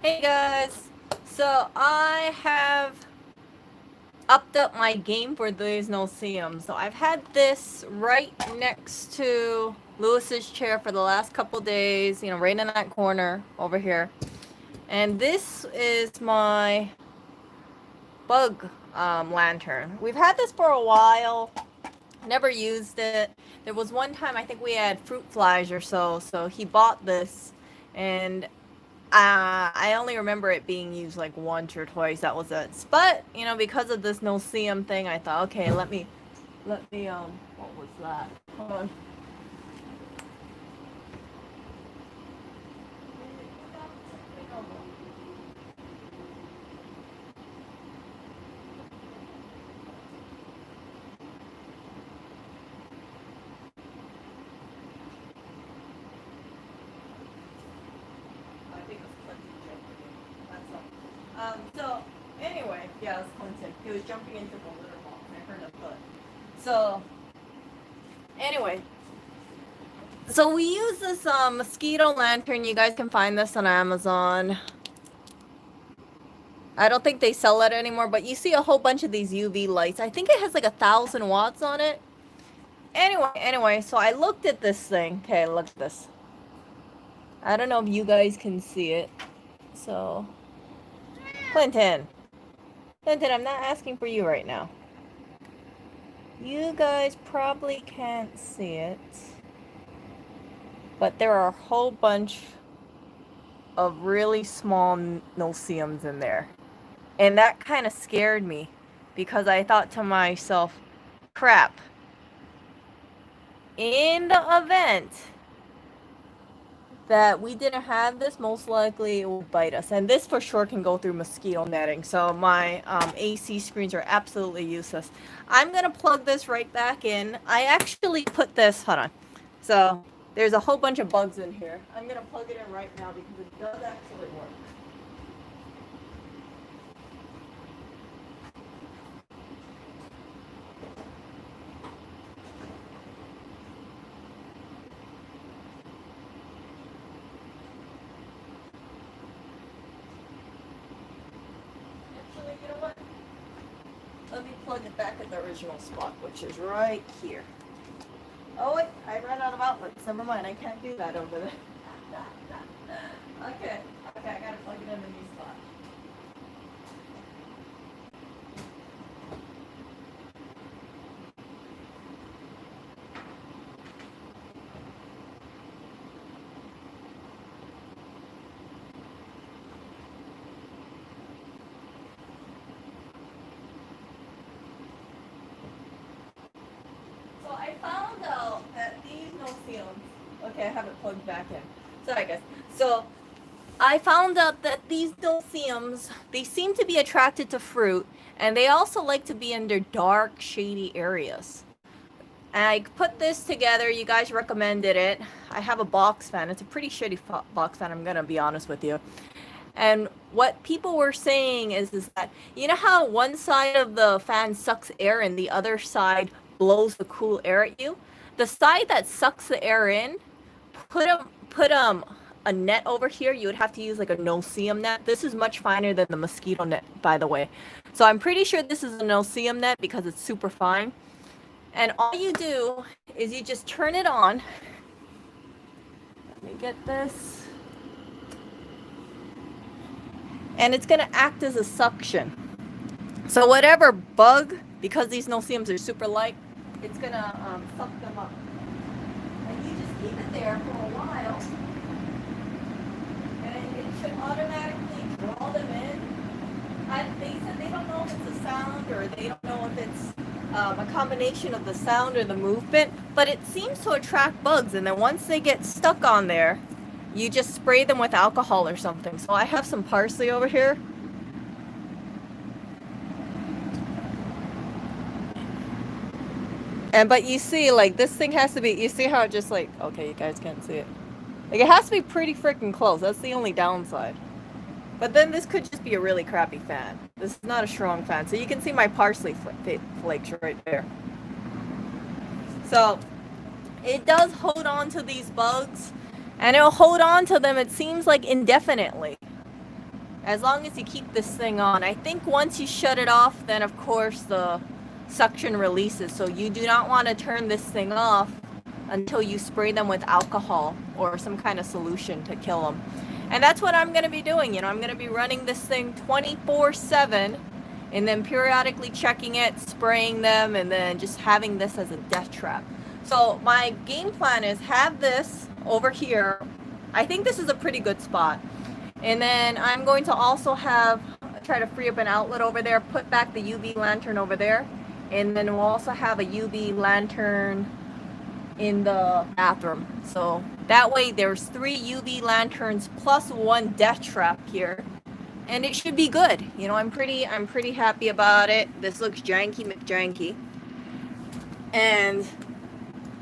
Hey guys, so I have upped up my game for these NoSeeUms. So I've had this right next to Lewis's chair for the last couple days, you know, right in that corner over here. And this is my bug lantern. We've had this for a while, never used it. There was one time I think we had fruit flies or so he bought this and I only remember it being used like once or twice. That was it. But you know, because of this NoSeeUm thing, I thought, okay, let me what was that? Hold on. I think it was Clinton jumping in. That's all. So anyway, yeah, it was Clinton. He was jumping into the litter box. I heard a thud. So anyway, so we use this mosquito lantern. You guys can find this on Amazon. I don't think they sell it anymore, but you see a whole bunch of these UV lights. I think it has like 1,000 watts on it. Anyway, so I looked at this thing. Okay, look at this. I don't know if you guys can see it. So, Clinton, I'm not asking for you right now. You guys probably can't see it, but there are a whole bunch of really small NoSeeUms in there. And that kind of scared me because I thought to myself, crap, in the event that we didn't have this, most likely it will bite us. And this for sure can go through mosquito netting. So my AC screens are absolutely useless. I'm going to plug this right back in. I actually put this, hold on. So there's a whole bunch of bugs in here. I'm going to plug it in right now because it does actually work. Actually, you know what? Let me plug it back at the original spot, which is right here. Oh wait, I ran out of outlets. Never mind, I can't do that over there. Okay, I gotta plug it in the new spot. So I found out that these NoSeeUms, okay, I have it plugged back in. Sorry guys. So I found out that these NoSeeUms, they seem to be attracted to fruit, and they also like to be under dark, shady areas. And I put this together. You guys recommended it. I have a box fan. It's a pretty shitty box fan, I'm gonna be honest with you. And what people were saying is that, you know how one side of the fan sucks air and the other side blows the cool air at you? The side that sucks the air in, put a net over here. You would have to use like a NoSeeUm net. This is much finer than the mosquito net, by the way. So I'm pretty sure this is a NoSeeUm net because it's super fine. And all you do is you just turn it on. Let me get this. And it's going to act as a suction. So whatever bug, because these NoSeeUms are super light, it's going to suck them up. And you just keep it there for a while. And it should automatically draw them in. They said they don't know if it's a sound or they don't know if it's a combination of the sound or the movement, but it seems to attract bugs. And then once they get stuck on there, you just spray them with alcohol or something. So I have some parsley over here. But you see, like, this thing has to be, you see how it just like, okay, you guys can't see it. Like, it has to be pretty freaking close. That's the only downside. But then this could just be a really crappy fan. This is not a strong fan. So you can see my parsley flakes right there. So it does hold on to these bugs, and it'll hold on to them, it seems like, indefinitely. as long as you keep this thing on. I think once you shut it off, then of course the suction releases. So you do not want to turn this thing off until you spray them with alcohol or some kind of solution to kill them. And that's what I'm going to be doing. You know, I'm going to be running this thing 24/7 and then periodically checking it, spraying them, and then just having this as a death trap. So my game plan is have this over here. I think this is a pretty good spot. And then I'm going to also try to free up an outlet over there, put back the UV lantern over there. And then we'll also have a UV lantern in the bathroom. So that way there's 3 UV lanterns plus 1 death trap here. And it should be good. You know, I'm pretty happy about it. This looks janky McJanky. And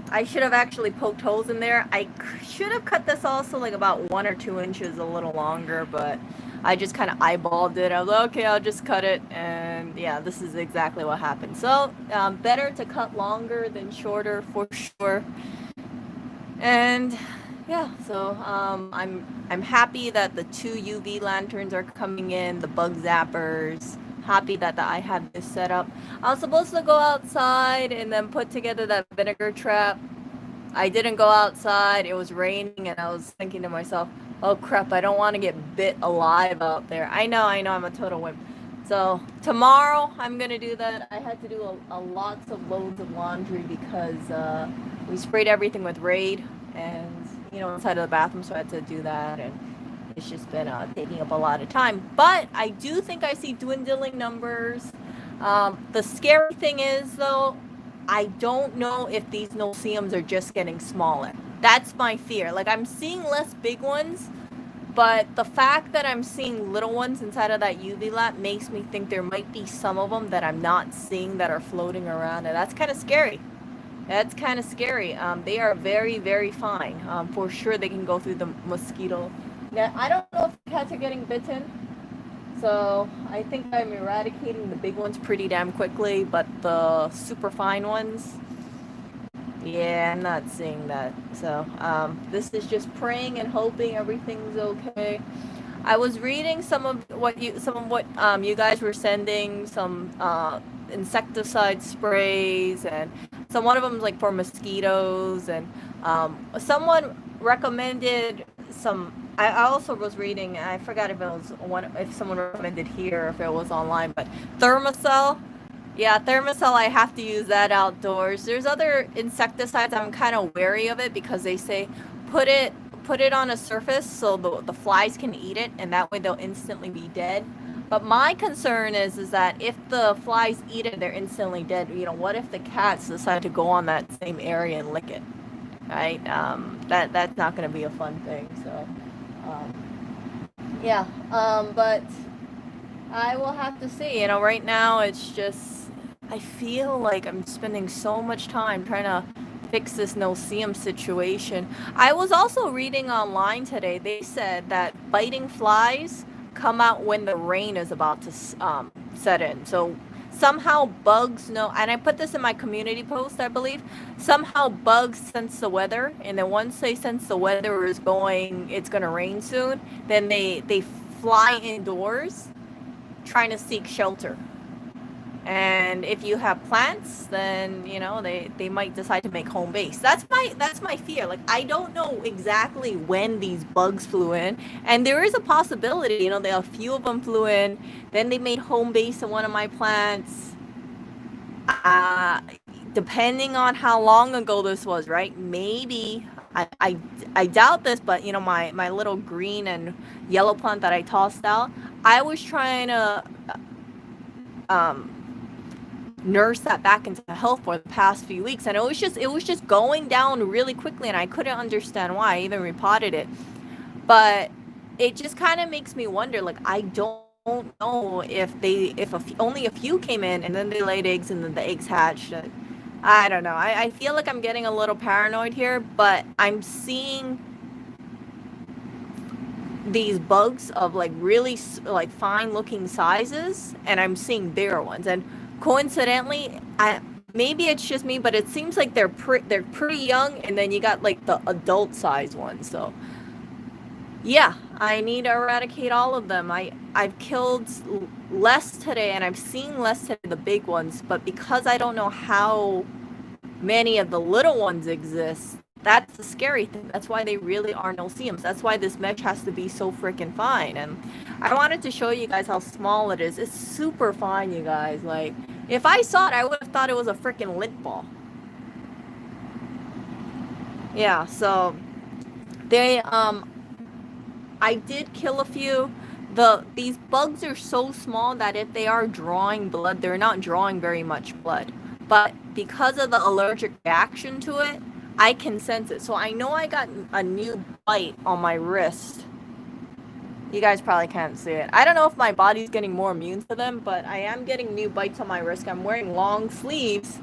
I should have actually poked holes in there. I should have cut this also like about 1 or 2 inches a little longer, but I just kind of eyeballed it. I was like, okay, I'll just cut it. And yeah, this is exactly what happened. So better to cut longer than shorter for sure. And yeah, so I'm happy that the 2 UV lanterns are coming in, the bug zappers. Happy that I have this set up. I was supposed to go outside and then put together that vinegar trap. I didn't go outside. It was raining, and I was thinking to myself, oh crap, I don't want to get bit alive out there. I know, I'm a total wimp. So tomorrow I'm gonna do that. I had to do a lots of loads of laundry because we sprayed everything with Raid, and you know, inside of the bathroom, so I had to do that, and it's just been taking up a lot of time. But I do think I see dwindling numbers. The scary thing is, though, I don't know if these NoSeeUms are just getting smaller. That's my fear. Like, I'm seeing less big ones, but the fact that I'm seeing little ones inside of that UV lamp makes me think there might be some of them that I'm not seeing that are floating around, and that's kind of scary. That's kind of scary. They are very, very fine. For sure, they can go through the mosquito. Now, I don't know if cats are getting bitten, so I think I'm eradicating the big ones pretty damn quickly, but the super fine ones, yeah, I'm not seeing that. So this is just praying and hoping everything's okay. I was reading some of what you guys were sending, some insecticide sprays, and one of them is like for mosquitoes, and someone recommended some. I also was reading, I forgot if it was if someone recommended here or if it was online, but Thermacell. Yeah, Thermacell, I have to use that outdoors. There's other insecticides, I'm kind of wary of it because they say put it on a surface so the flies can eat it, and that way they'll instantly be dead. But my concern is that if the flies eat it, they're instantly dead. You know, what if the cats decide to go on that same area and lick it? Right? That's not going to be a fun thing. So, yeah. But I will have to see. You know, right now it's just, I feel like I'm spending so much time trying to fix this NoSeeUm situation. I was also reading online today. They said that biting flies come out when the rain is about to set in. So somehow bugs know, and I put this in my community post, I believe, somehow bugs sense the weather, and then once they sense the weather is it's going to rain soon, then they fly indoors trying to seek shelter. And if you have plants, then you know they might decide to make home base. That's my fear. Like, I don't know exactly when these bugs flew in, and there is a possibility. You know, a few of them flew in, then they made home base in one of my plants. Depending on how long ago this was, right? Maybe I doubt this, but you know, my little green and yellow plant that I tossed out, I was trying to nurse that back into health for the past few weeks, and it was just going down really quickly, and I couldn't understand why. I even repotted it, but it just kind of makes me wonder. Like, I don't know if only a few came in and then they laid eggs and then the eggs hatched. I don't know. I feel like I'm getting a little paranoid here, but I'm seeing these bugs of like really like fine looking sizes, and I'm seeing bigger ones, and coincidentally, maybe it's just me, but it seems like they're pretty young, and then you got like the adult size ones. So yeah, I need to eradicate all of them. I've killed less today, and I've seen less today, the big ones, but because I don't know how many of the little ones exist, that's the scary thing. That's why they really are NoSeeUms. That's why this mesh has to be so freaking fine. And I wanted to show you guys how small it is. It's super fine, you guys. Like, if I saw it, I would have thought it was a freaking lint ball. Yeah, so they I did kill a few. These bugs are so small that if they are drawing blood, they're not drawing very much blood. But because of the allergic reaction to it, I can sense it. So I know I got a new bite on my wrist. You guys probably can't see it. I don't know if my body's getting more immune to them, but I am getting new bites on my wrist. I'm wearing long sleeves,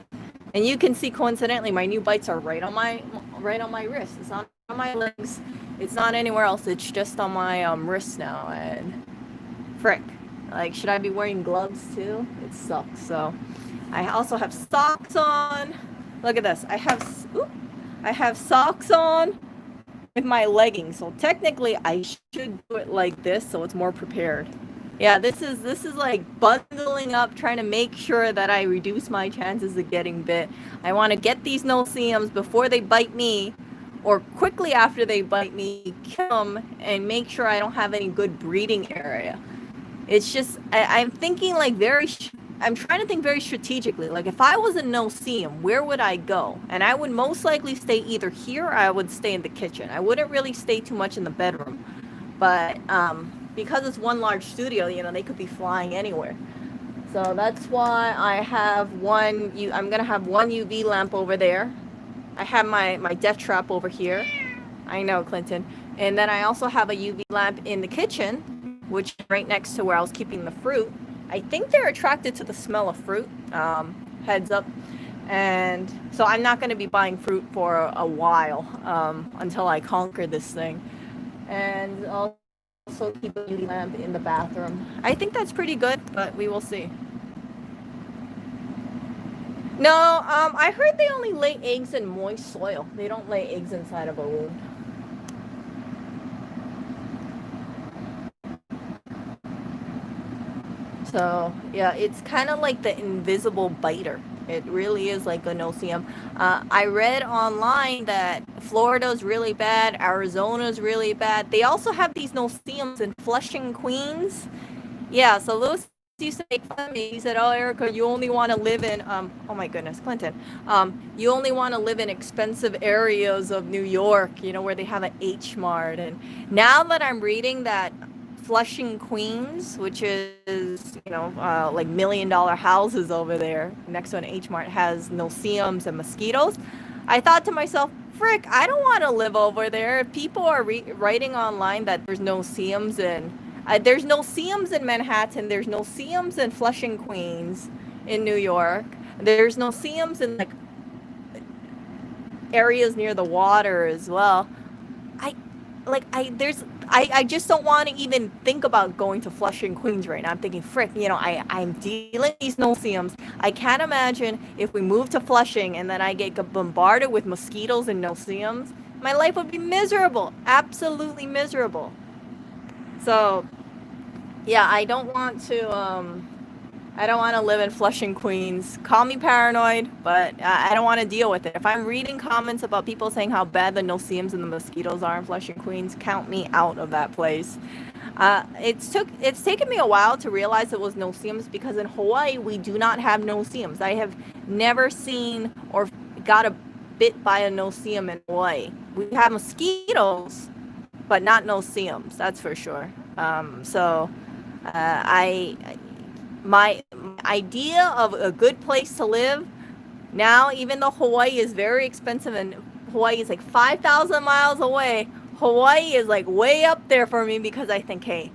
and you can see coincidentally my new bites are right on my wrist. It's not on my legs. It's not anywhere else. It's just on my wrist now. And frick, like, should I be wearing gloves too? It sucks. So I also have socks on. Look at this. I have socks on with my leggings. So technically I should do it like this so it's more prepared. Yeah, this is like bundling up, trying to make sure that I reduce my chances of getting bit. I want to get these NoSeeUms before they bite me, or quickly after they bite me, kill them, and make sure I don't have any good breeding area. It's just, I'm thinking like I'm trying to think very strategically. Like, if I was a NoSeeUm, where would I go? And I would most likely stay either here or I would stay in the kitchen. I wouldn't really stay too much in the bedroom. But because it's one large studio, you know, they could be flying anywhere. So that's why I have I'm going to have one UV lamp over there. I have my death trap over here. I know, Clinton. And then I also have a UV lamp in the kitchen, which is right next to where I was keeping the fruit. I think they're attracted to the smell of fruit, heads up. And so I'm not going to be buying fruit for a while until I conquer this thing. And also keep a UV lamp in the bathroom. I think that's pretty good, but we will see. No, I heard they only lay eggs in moist soil. They don't lay eggs inside of a wound. So, yeah, it's kind of like the invisible biter. It really is like a NoSeeUm. I read online that Florida's really bad, Arizona's really bad. They also have these NoSeeUms in Flushing, Queens. Yeah, so Lewis used to make fun of me. He said, "Oh, Erica, you only want to live in oh my goodness, Clinton. You only want to live in expensive areas of New York, you know, where they have an H Mart." And now that I'm reading that Flushing, Queens, which is, you know, like $1 million houses over there next to an H Mart, has NoSeeUms and mosquitoes, I thought to myself, frick, I don't want to live over there. If people are writing online that there's NoSeeUms there's NoSeeUms in Manhattan, there's NoSeeUms in Flushing, Queens, in New York, there's NoSeeUms in like areas near the water as well. I just don't want to even think about going to Flushing, Queens right now. I'm thinking, frick, you know, I'm dealing with these NoSeeUms. I can't imagine if we move to Flushing and then I get bombarded with mosquitoes and NoSeeUms. My life would be miserable, absolutely miserable. So, yeah, I don't want to live in Flushing, Queens. Call me paranoid, but I don't want to deal with it. If I'm reading comments about people saying how bad the NoSeeUms and the mosquitoes are in Flushing, Queens, count me out of that place. It's taken me a while to realize it was NoSeeUms, because in Hawaii we do not have NoSeeUms. I have never seen or got a bit by a NoSeeUm in Hawaii. We have mosquitoes, but not NoSeeUms, that's for sure. My idea of a good place to live now, even though Hawaii is very expensive and Hawaii is like 5,000 miles away, Hawaii is like way up there for me, because I think, hey,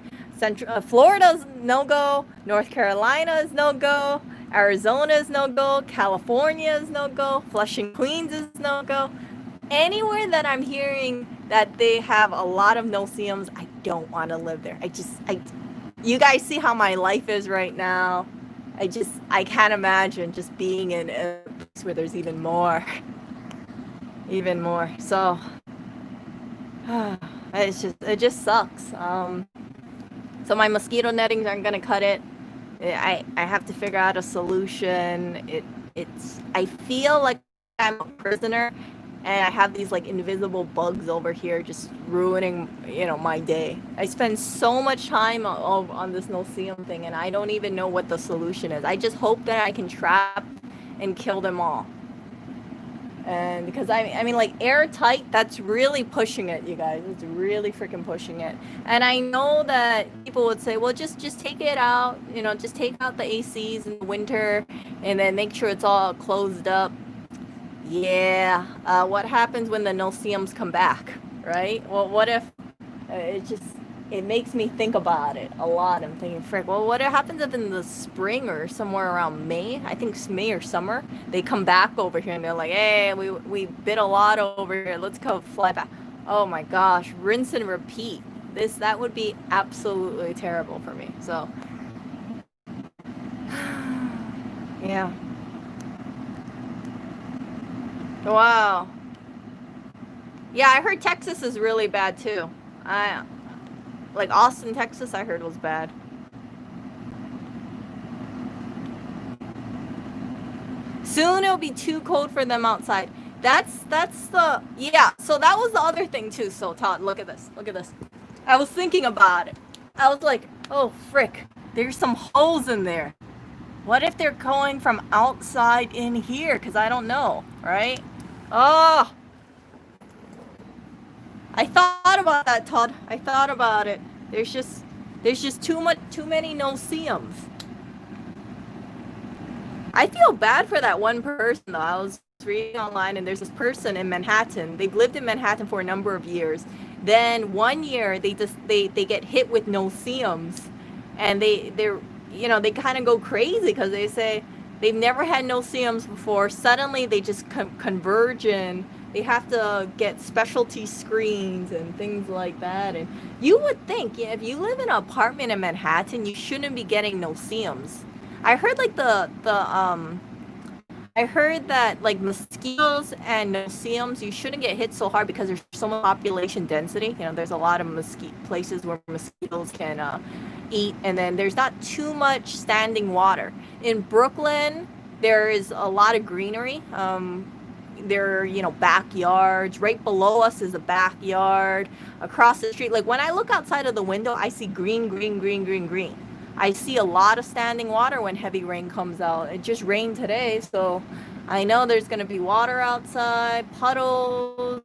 Florida's no-go, North Carolina is no-go, Arizona is no-go, California is no-go, Flushing, Queens is no-go. Anywhere that I'm hearing that they have a lot of NoSeeUms, I don't want to live there. You guys see how my life is right now. I can't imagine just being in a place where there's even more. So, it just sucks. So my mosquito nettings aren't gonna cut it. I have to figure out a solution. It's I feel like I'm a prisoner, and I have these like invisible bugs over here just ruining my day. I spend so much time on this no-see-um thing, and I don't even know what the solution is. I just hope that I can trap and kill them all. And because I mean like airtight, that's really pushing it, you guys. It's really freaking pushing it. And I know that people would say, well, just take it out, just take out the ACs in the winter and then make sure it's all closed up. Yeah. What happens when the no-see-ums come back, right? Well, what if it makes me think about it a lot. I'm thinking, frick, well, what happens if in the spring or somewhere around May, I think it's May or summer, they come back over here and they're like, hey, we bit a lot over here. Let's go fly back. Oh my gosh, rinse and repeat. That would be absolutely terrible for me. So, yeah. Wow. Yeah, I heard Texas is really bad too. Like Austin, Texas, I heard was bad. Soon it'll be too cold for them outside. That's the yeah. So that was the other thing too. So Todd, look at this. Look at this. I was thinking about it. I was like, oh frick, there's some holes in there. What if they're going from outside in here? Because I don't know, right? Oh, I thought about that, Todd. I thought about it. There's just too many no-see-ums. I feel bad for that one person though. I was reading online and there's this person in Manhattan. They've lived in Manhattan for a number of years. Then one year they get hit with no-see-ums, and they kind of go crazy because they say they've never had no-see-ums before. Suddenly they just converge and they have to get specialty screens and things like that. And you would think, if you live in an apartment in Manhattan, you shouldn't be getting no-see-ums. I heard like I heard that like mosquitoes and no-see-ums, you shouldn't get hit so hard because there's so much population density. There's a lot of places where mosquitoes can eat, and then there's not too much standing water. In Brooklyn, there is a lot of greenery. There are, backyards. Right below us is a backyard. Across the street, like when I look outside of the window, I see green, green, green, green, green. I see a lot of standing water when heavy rain comes out. It just rained today, so I know there's going to be water outside, puddles.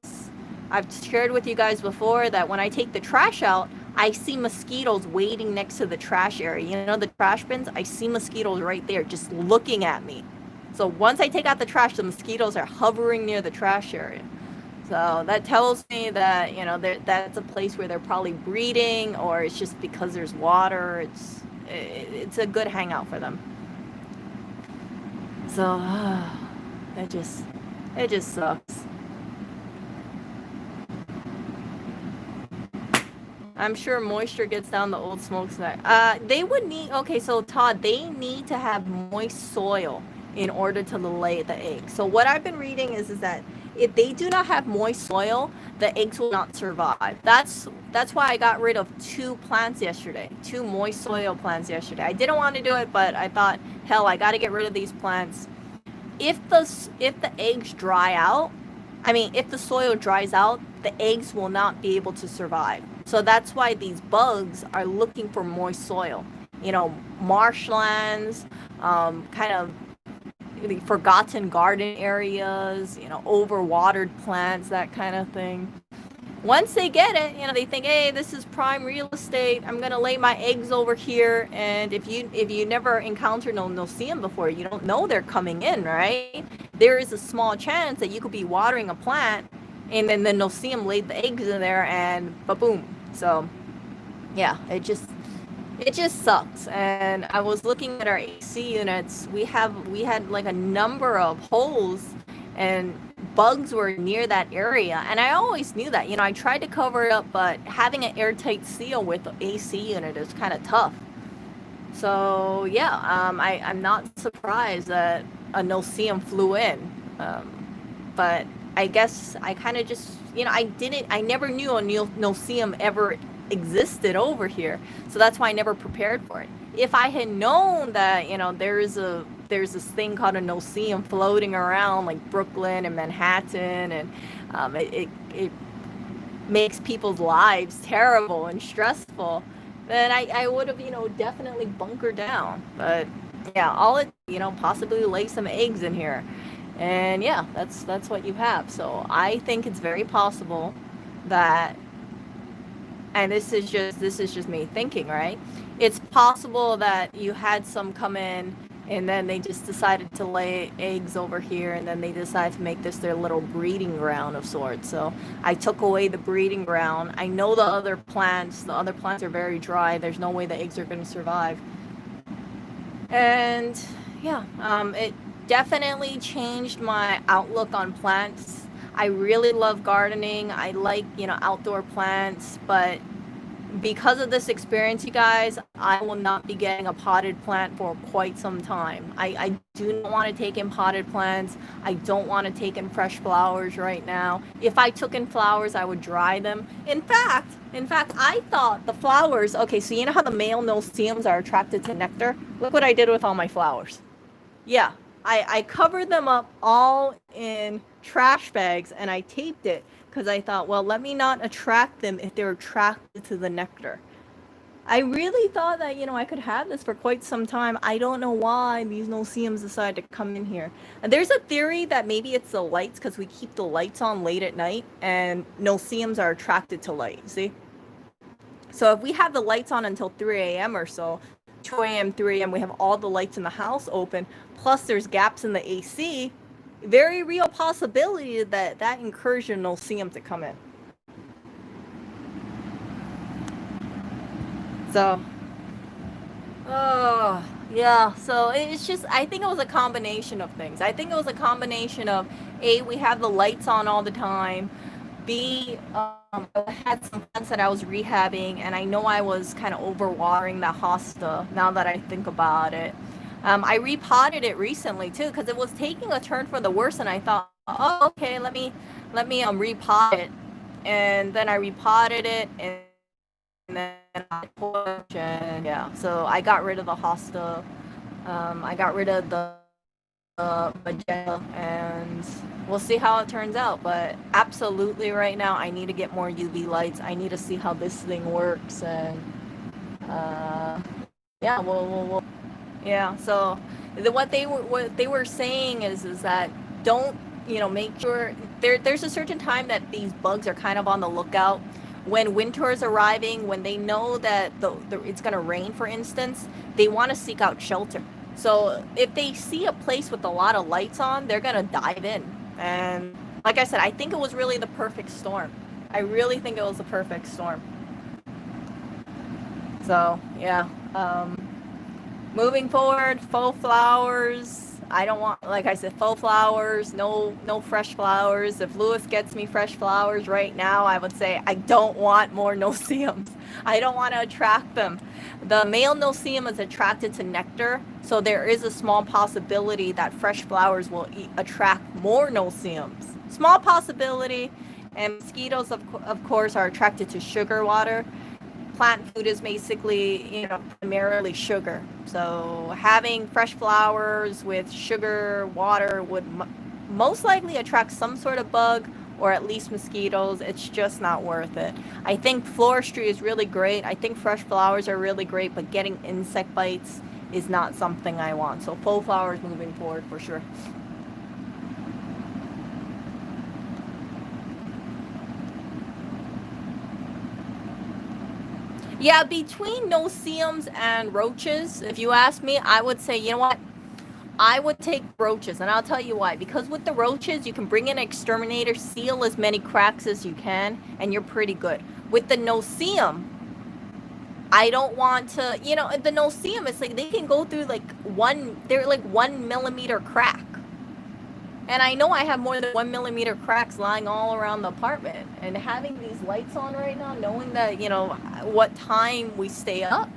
I've shared with you guys before that when I take the trash out, I see mosquitoes waiting next to the trash area. The trash bins, I see mosquitoes right there just looking at me. So once I take out the trash, the mosquitoes are hovering near the trash area. So that tells me that, that's a place where they're probably breeding, or it's just because there's water. It's a good hangout for them. So it just sucks. I'm sure moisture gets down the old smokestack. They would need, okay, so Todd, they need to have moist soil in order to lay the egg. So what I've been reading is that if they do not have moist soil, the eggs will not survive. That's why I got rid of 2 plants yesterday, 2 moist soil plants yesterday. I didn't want to do it, but I thought, hell, I got to get rid of these plants. If the eggs dry out, if the soil dries out, the eggs will not be able to survive. So that's why these bugs are looking for moist soil. Marshlands, kind of the forgotten garden areas, overwatered plants, that kind of thing. Once they get it, they think, hey, this is prime real estate. I'm gonna lay my eggs over here. And if you never encountered no-see-um before, you don't know they're coming in, right? There is a small chance that you could be watering a plant, and then the no-see-um laid the eggs in there, and ba-boom. So, yeah, it just sucks. And I was looking at our AC units. We had like a number of holes, and bugs were near that area. And I always knew that. I tried to cover it up, but having an airtight seal with the AC unit is kind of tough. So yeah, I'm not surprised that a no-see-um flew in. But I guess I kind of just I never knew a NoSeeum ever existed over here. So that's why I never prepared for it. If I had known that, there's this thing called a NoSeeum floating around like Brooklyn and Manhattan, and it makes people's lives terrible and stressful, then I would have, definitely bunkered down. But yeah, possibly lay some eggs in here. And yeah, that's what you have. So I think it's very possible that, and this is just me thinking, right? It's possible that you had some come in and then they just decided to lay eggs over here, and then they decided to make this their little breeding ground of sorts. So I took away the breeding ground. I know the other plants are very dry. There's no way the eggs are going to survive. And yeah, it definitely changed my outlook on plants. I really love gardening. I like, outdoor plants, but because of this experience, you guys, I will not be getting a potted plant for quite some time. I do not want to take in potted plants. I don't want to take in fresh flowers right now. If I took in flowers, I would dry them. In fact, I thought the flowers, okay, so you know how the male NoSeeums are attracted to nectar? Look what I did with all my flowers. Yeah, I covered them up all in trash bags and I taped it because I thought, well, let me not attract them if they're attracted to the nectar. I really thought that, I could have this for quite some time. I don't know why these NoSeeums decided to come in here. And there's a theory that maybe it's the lights, because we keep the lights on late at night and NoSeeums are attracted to light, see? So if we have the lights on until 3 a.m. or so, 2 a.m., 3 a.m., we have all the lights in the house open, plus there's gaps in the AC, very real possibility that incursion will see them to come in. So, yeah, so it's just, I think it was a combination of things. I think it was a combination of, A, we have the lights on all the time, B, I had some plants that I was rehabbing, and I know I was kind of overwatering that hosta, now that I think about it. I repotted it recently too, because it was taking a turn for the worse, and I thought, oh, okay, let me repot it. And then I repotted it, and then I pushed, and yeah, so I got rid of the hosta. I got rid of the magenta, and we'll see how it turns out. But absolutely right now I need to get more UV lights. I need to see how this thing works, and yeah, we'll yeah. So what they were saying is that don't, make sure there's a certain time that these bugs are kind of on the lookout. When winter is arriving, when they know that it's going to rain, for instance, they want to seek out shelter. So if they see a place with a lot of lights on, they're going to dive in. And like I said, I think it was really the perfect storm. I really think it was the perfect storm. So, yeah. Moving forward, faux flowers. I don't want, like I said, faux flowers, no fresh flowers. If Lewis gets me fresh flowers right now, I would say I don't want more NoSeeums. I don't want to attract them. The male NoSeeum is attracted to nectar, so there is a small possibility that fresh flowers will attract more NoSeeums. Small possibility. And mosquitoes, of course, are attracted to sugar water. Plant food is basically, primarily sugar. So having fresh flowers with sugar water would most likely attract some sort of bug, or at least mosquitoes. It's just not worth it. I think floristry is really great. I think fresh flowers are really great, but getting insect bites is not something I want. So faux flowers moving forward for sure. Yeah, between NoSeeums and roaches, if you ask me, I would say, you know what? I would take roaches, and I'll tell you why. Because with the roaches, you can bring in an exterminator, seal as many cracks as you can, and you're pretty good. With the NoSeeum, I don't want to, the NoSeeum, it's like they can go through they're like 1 millimeter crack. And I know I have more than 1 millimeter cracks lying all around the apartment. And having these lights on right now, knowing that, what time we stay up,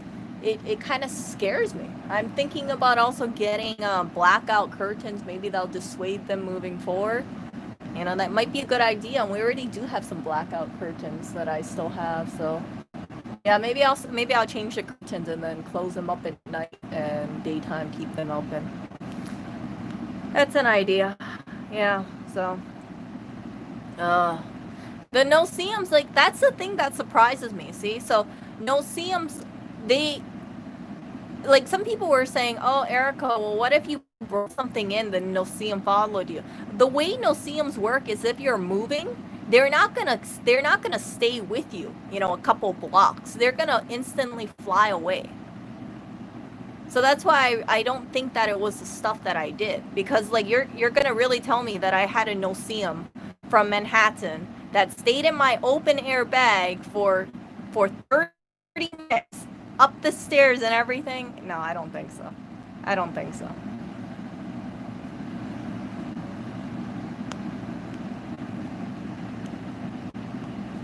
it kind of scares me. I'm thinking about also getting blackout curtains. Maybe they'll dissuade them moving forward. You know, that might be a good idea. And we already do have some blackout curtains that I still have. So yeah, maybe I'll change the curtains and then close them up at night and daytime keep them open. That's an idea. Yeah. So the NoSeeUms, like, that's the thing that surprises me. See, so NoSeeUms, they, like, some people were saying, oh, Erica, well, what if you brought something in, then NoSeeUm followed you? The way NoSeeUms work is if you're moving, they're not gonna stay with you, you know, a couple blocks. They're gonna instantly fly away. So that's why I don't think that it was the stuff that I did, because like you're gonna really tell me that I had a NoSeeUm from Manhattan that stayed in my open air bag for 30 minutes up the stairs and everything? No, I don't think so. I don't think so.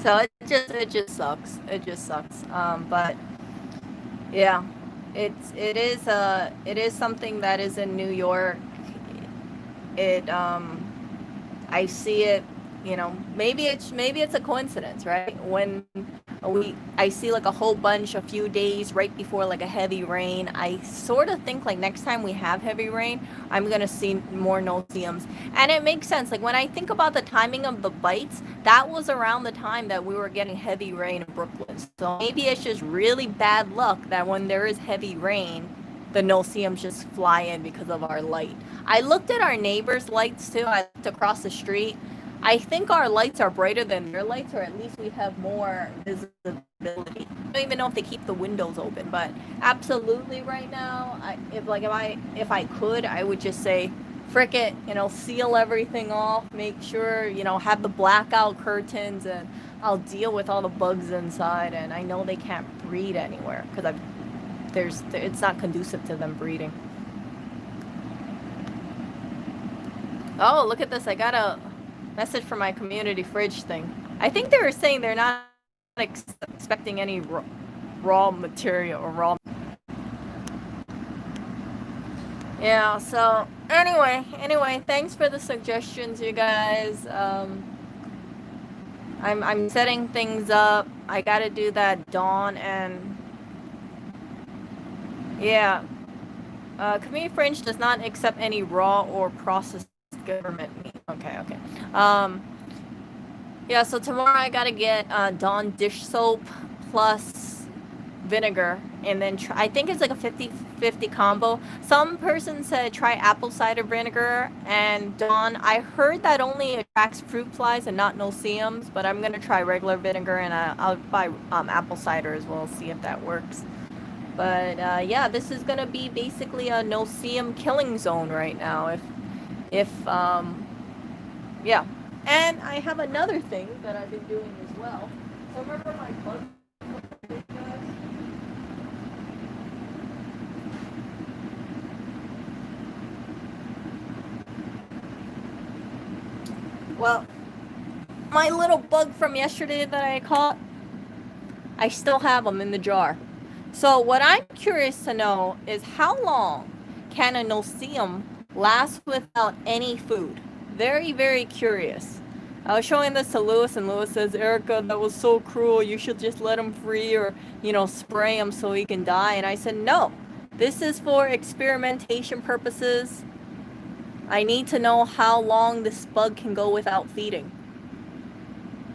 So it just sucks. It just sucks. But yeah, it is something that is in New York. It I see it, you know, maybe it's a coincidence, right? When I see like a whole bunch a few days right before like a heavy rain, I sort of think like next time we have heavy rain, I'm gonna see more NoSeeUms. And it makes sense. Like when I think about the timing of the bites, that was around the time that we were getting heavy rain in Brooklyn. So maybe it's just really bad luck that when there is heavy rain, the NoSeeUms just fly in because of our light. I looked at our neighbors' lights too. I looked across the street. I think our lights are brighter than their lights, or at least we have more visibility. I don't even know if they keep the windows open, but absolutely right now, if I could, I would just say, frick it, you know, seal everything off, make sure, you know, have the blackout curtains, and I'll deal with all the bugs inside. And I know they can't breed anywhere because it's not conducive to them breeding. Oh, look at this! I got a message from my community fridge thing. I think they were saying they're not expecting any raw material or raw. Yeah, so anyway, thanks for the suggestions, you guys. I'm setting things up. I gotta do that Dawn, and yeah. Community fringe does not accept any raw or processed government meat. Okay. Yeah, so tomorrow I gotta get Dawn dish soap plus vinegar, and then I think it's like a 50-50 combo. Some person said try apple cider vinegar, and Dawn, I heard that only attracts fruit flies and not NoSeeUms, but I'm gonna try regular vinegar, and I'll buy apple cider as well, see if that works. But yeah, this is gonna be basically a NoSeeUm killing zone right now. If yeah. And I have another thing that I've been doing as well. So remember my bug? Well, my little bug from yesterday that I caught, I still have them in the jar. So what I'm curious to know is how long can a NoSeeUm last without any food? Very, very curious. I was showing this to Lewis, and Lewis says, Erica, that was so cruel. You should just let him free, or, you know, spray him so he can die. And I said, no, this is for experimentation purposes. I need to know how long this bug can go without feeding.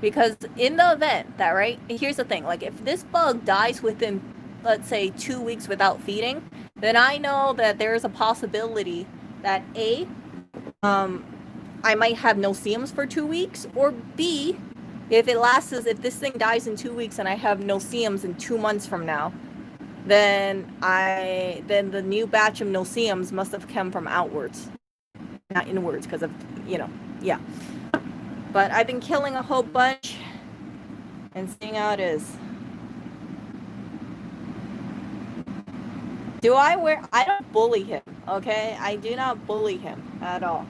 Because in the event that, right, here's the thing, like if this bug dies within, let's say, 2 weeks without feeding, then I know that there is a possibility that A, I might have NoSeeUms for 2 weeks, or B, if this thing dies in 2 weeks and I have NoSeeUms in 2 months from now, then the new batch of NoSeeUms must have come from outwards, not inwards, because of, you know, yeah. But I've been killing a whole bunch and seeing how it is. I don't bully him, okay? I do not bully him at all.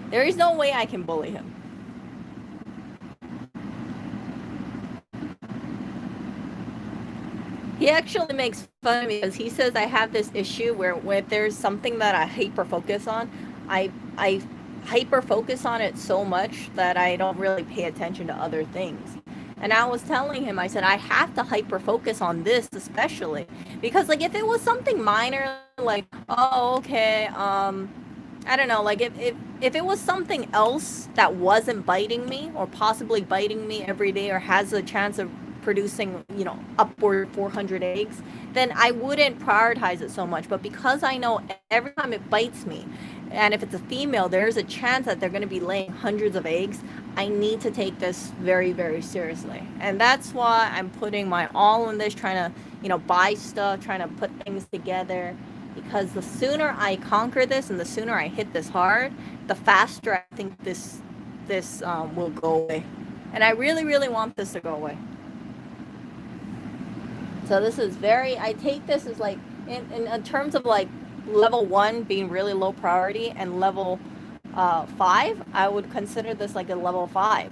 There is no way I can bully him. He actually makes fun of me because he says I have this issue where there's something that I hyper focus on, I hyper focus on it so much that I don't really pay attention to other things. And I was telling him, I said, I have to hyper focus on this especially. Because like if it was something minor, like, oh, okay, I don't know, like if it was something else that wasn't biting me or possibly biting me every day or has a chance of producing, you know, upward 400 eggs, then I wouldn't prioritize it so much. But because I know every time it bites me, and if it's a female, there's a chance that they're going to be laying hundreds of eggs, I need to take this very, very seriously. And that's why I'm putting my all in this, trying to, you know, buy stuff, trying to put things together. Because the sooner I conquer this and the sooner I hit this hard, the faster I think this will go away. And I really, really want this to go away. So this is very, I take this as like, in terms of like level 1 being really low priority and level 5, I would consider this like a level 5.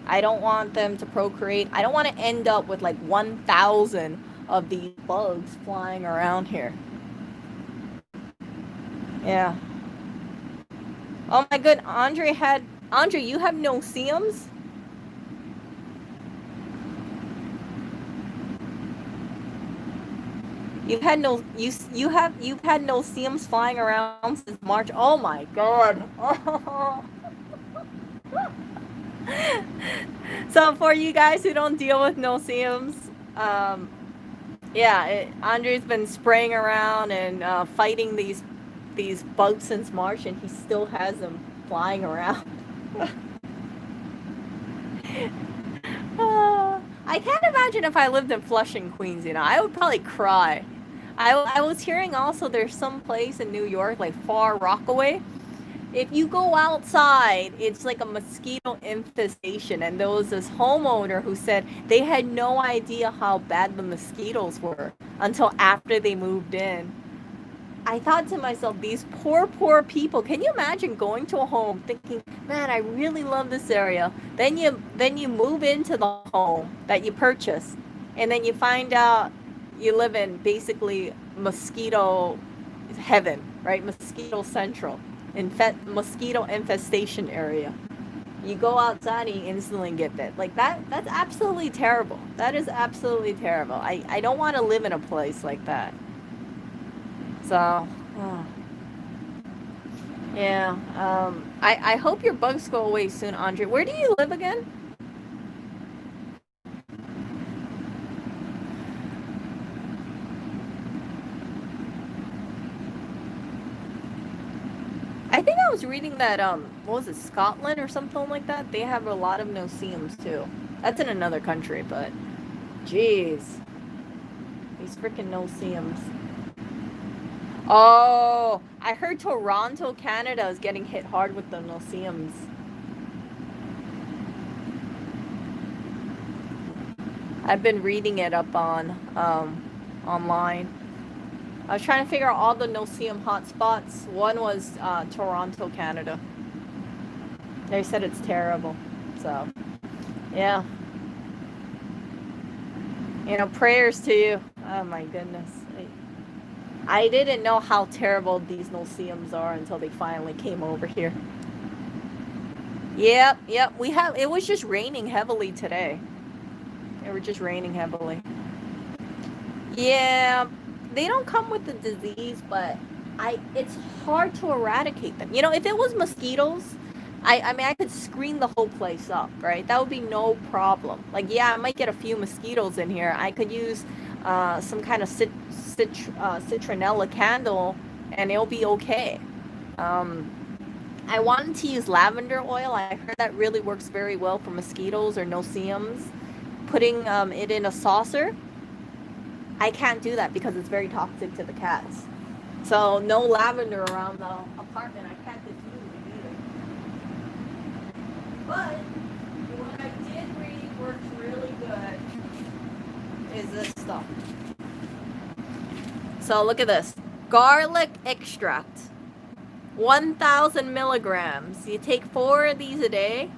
I don't want them to procreate. I don't want to end up with like 1,000 of these bugs flying around here. Yeah. Oh my good, Andrea, you have NoSeeUms? You've had NoSeeUms flying around since March. Oh my god. Oh. So for you guys who don't deal with NoSeeUms, yeah, Andre's been spraying around and fighting these bugs since March, and he still has them flying around. I can't imagine if I lived in Flushing, Queens, you know, I would probably cry. I was hearing also there's some place in New York, like Far Rockaway. If you go outside, it's like a mosquito infestation. And there was this homeowner who said they had no idea how bad the mosquitoes were until after they moved in. I thought to myself, these poor people. Can you imagine going to a home thinking, man, I really love this area. Then you move into the home that you purchased, and then you find out you live in basically mosquito heaven, right? Mosquito central, mosquito infestation area. You go outside and you instantly get bit. Like that's absolutely terrible. That is absolutely terrible. I don't want to live in a place like that. So, yeah. I hope your bugs go away soon, Andrea. Where do you live again? I think I was reading that what was it, Scotland or something like that? They have a lot of NoSeeUms too. That's in another country, but jeez, these freaking NoSeeUms. Oh, I heard Toronto, Canada is getting hit hard with the NoSeeUms. I've been reading it up on online. I was trying to figure out all the NoSeeUm hotspots. One was Toronto, Canada. They said it's terrible. So, yeah. You know, prayers to you. Oh my goodness. I didn't know how terrible these NoSeeUms are until they finally came over here. Yep. It was just raining heavily today. It was just raining heavily. Yeah, they don't come with the disease, but it's hard to eradicate them. You know, if it was mosquitoes, I mean, I could screen the whole place up, right? That would be no problem. Like, yeah, I might get a few mosquitoes in here. I could use some kind of citronella candle, and it'll be okay. I wanted to use lavender oil. I heard that really works very well for mosquitoes or NoSeeUms. Putting it in a saucer, I can't do that because it's very toxic to the cats. So no lavender around the apartment. I can't diffuse it either. But what I did read works really good is this stuff. So look at this. Garlic extract. 1,000 milligrams. You take 4 of these a day.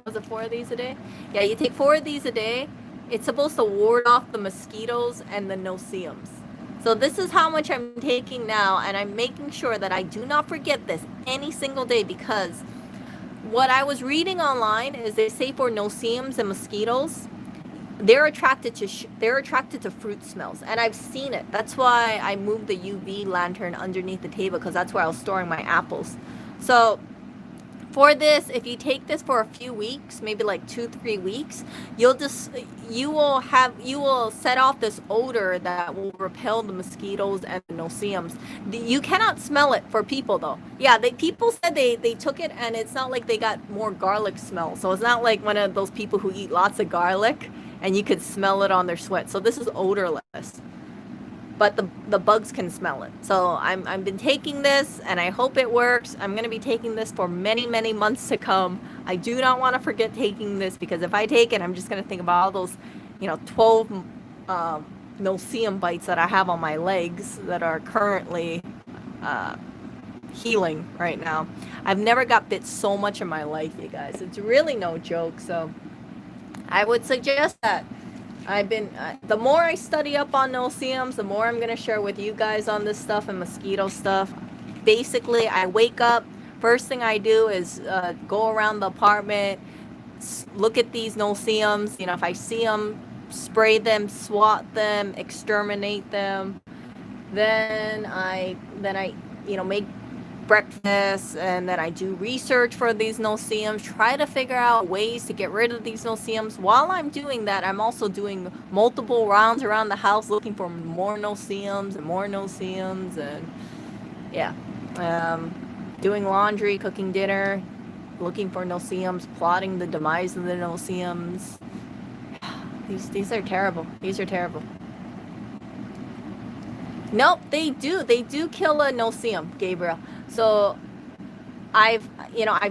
Was it 4 of these a day? Yeah, you take 4 of these a day. It's supposed to ward off the mosquitoes and the NoSeeUms. So this is how much I'm taking now, and I'm making sure that I do not forget this any single day, because what I was reading online is they say for NoSeeUms and mosquitoes, they're attracted to fruit smells, and I've seen it. That's why I moved the UV lantern underneath the table, because that's where I was storing my apples. So for this, if you take this for a few weeks, maybe like 2-3 weeks, you will set off this odor that will repel the mosquitoes and the NoSeeUms. You cannot smell it for people though. Yeah, people said they took it, and it's not like they got more garlic smell. So it's not like one of those people who eat lots of garlic and you could smell it on their sweat. So this is odorless, but the bugs can smell it. So I've been taking this, and I hope it works. I'm going to be taking this for many, many months to come. I do not want to forget taking this, because if I take it, I'm just going to think about all those, 12 NoSeeUm bites that I have on my legs that are currently healing right now. I've never got bit so much in my life, you guys. It's really no joke. So I would suggest that. The more I study up on NoSeeUms, the more I'm going to share with you guys on this stuff and mosquito stuff. Basically, I wake up, first thing I do is go around the apartment, look at these NoSeeUms. If I see them, spray them, swat them, exterminate them. Then I make breakfast, and then I do research for these NoSeeUms, try to figure out ways to get rid of these NoSeeUms. While I'm doing that, I'm also doing multiple rounds around the house looking for more NoSeeUms and more NoSeeUms, and yeah, doing laundry, cooking dinner, looking for NoSeeUms, plotting the demise of the NoSeeUms. These are terrible. These are terrible. Nope, they do kill a NoSeeUm, Gabriel. So I've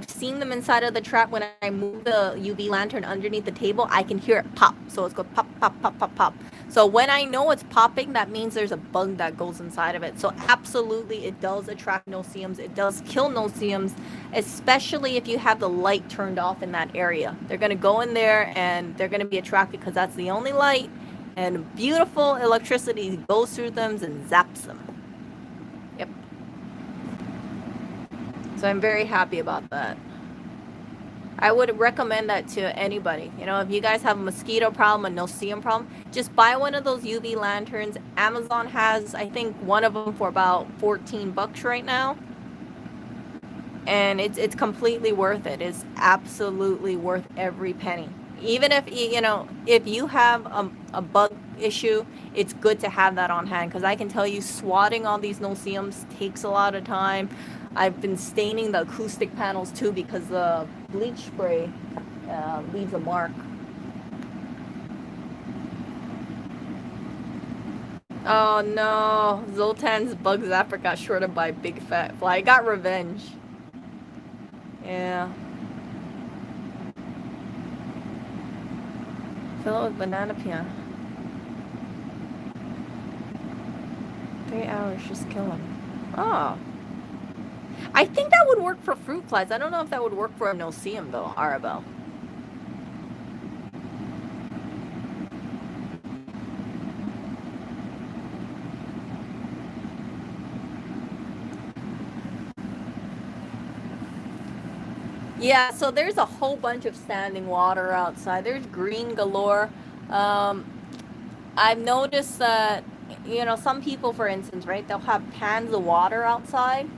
seen them inside of the trap. When I move the UV lantern underneath the table, I can hear it pop. So it's going pop, pop, pop, pop, pop. So when I know it's popping, that means there's a bug that goes inside of it. So absolutely, it does attract NoSeeUms. It does kill NoSeeUms, especially if you have the light turned off in that area. They're going to go in there, and they're going to be attracted because that's the only light. And beautiful electricity goes through them and zaps them. Yep. So I'm very happy about that. I would recommend that to anybody. If you guys have a mosquito problem, a NoSeeUm problem, just buy one of those UV lanterns. Amazon has, I think, one of them for about $14 right now. And it's completely worth it. It's absolutely worth every penny. Even if you have a bug issue, it's good to have that on hand, because I can tell you, swatting all these NoSeeUms takes a lot of time. I've been staining the acoustic panels too, because the bleach spray leaves a mark. Oh no, Zoltan's bug zapper got shorted by a big fat fly. I got revenge. Yeah. Fill it with banana peel. 3 hours, just kill them. Oh. I think that would work for fruit flies. I don't know if that would work for a NoSeeUm though, Arabelle. Yeah, so there's a whole bunch of standing water outside. There's green galore. I've noticed that, some people, for instance, right, they'll have pans of water outside,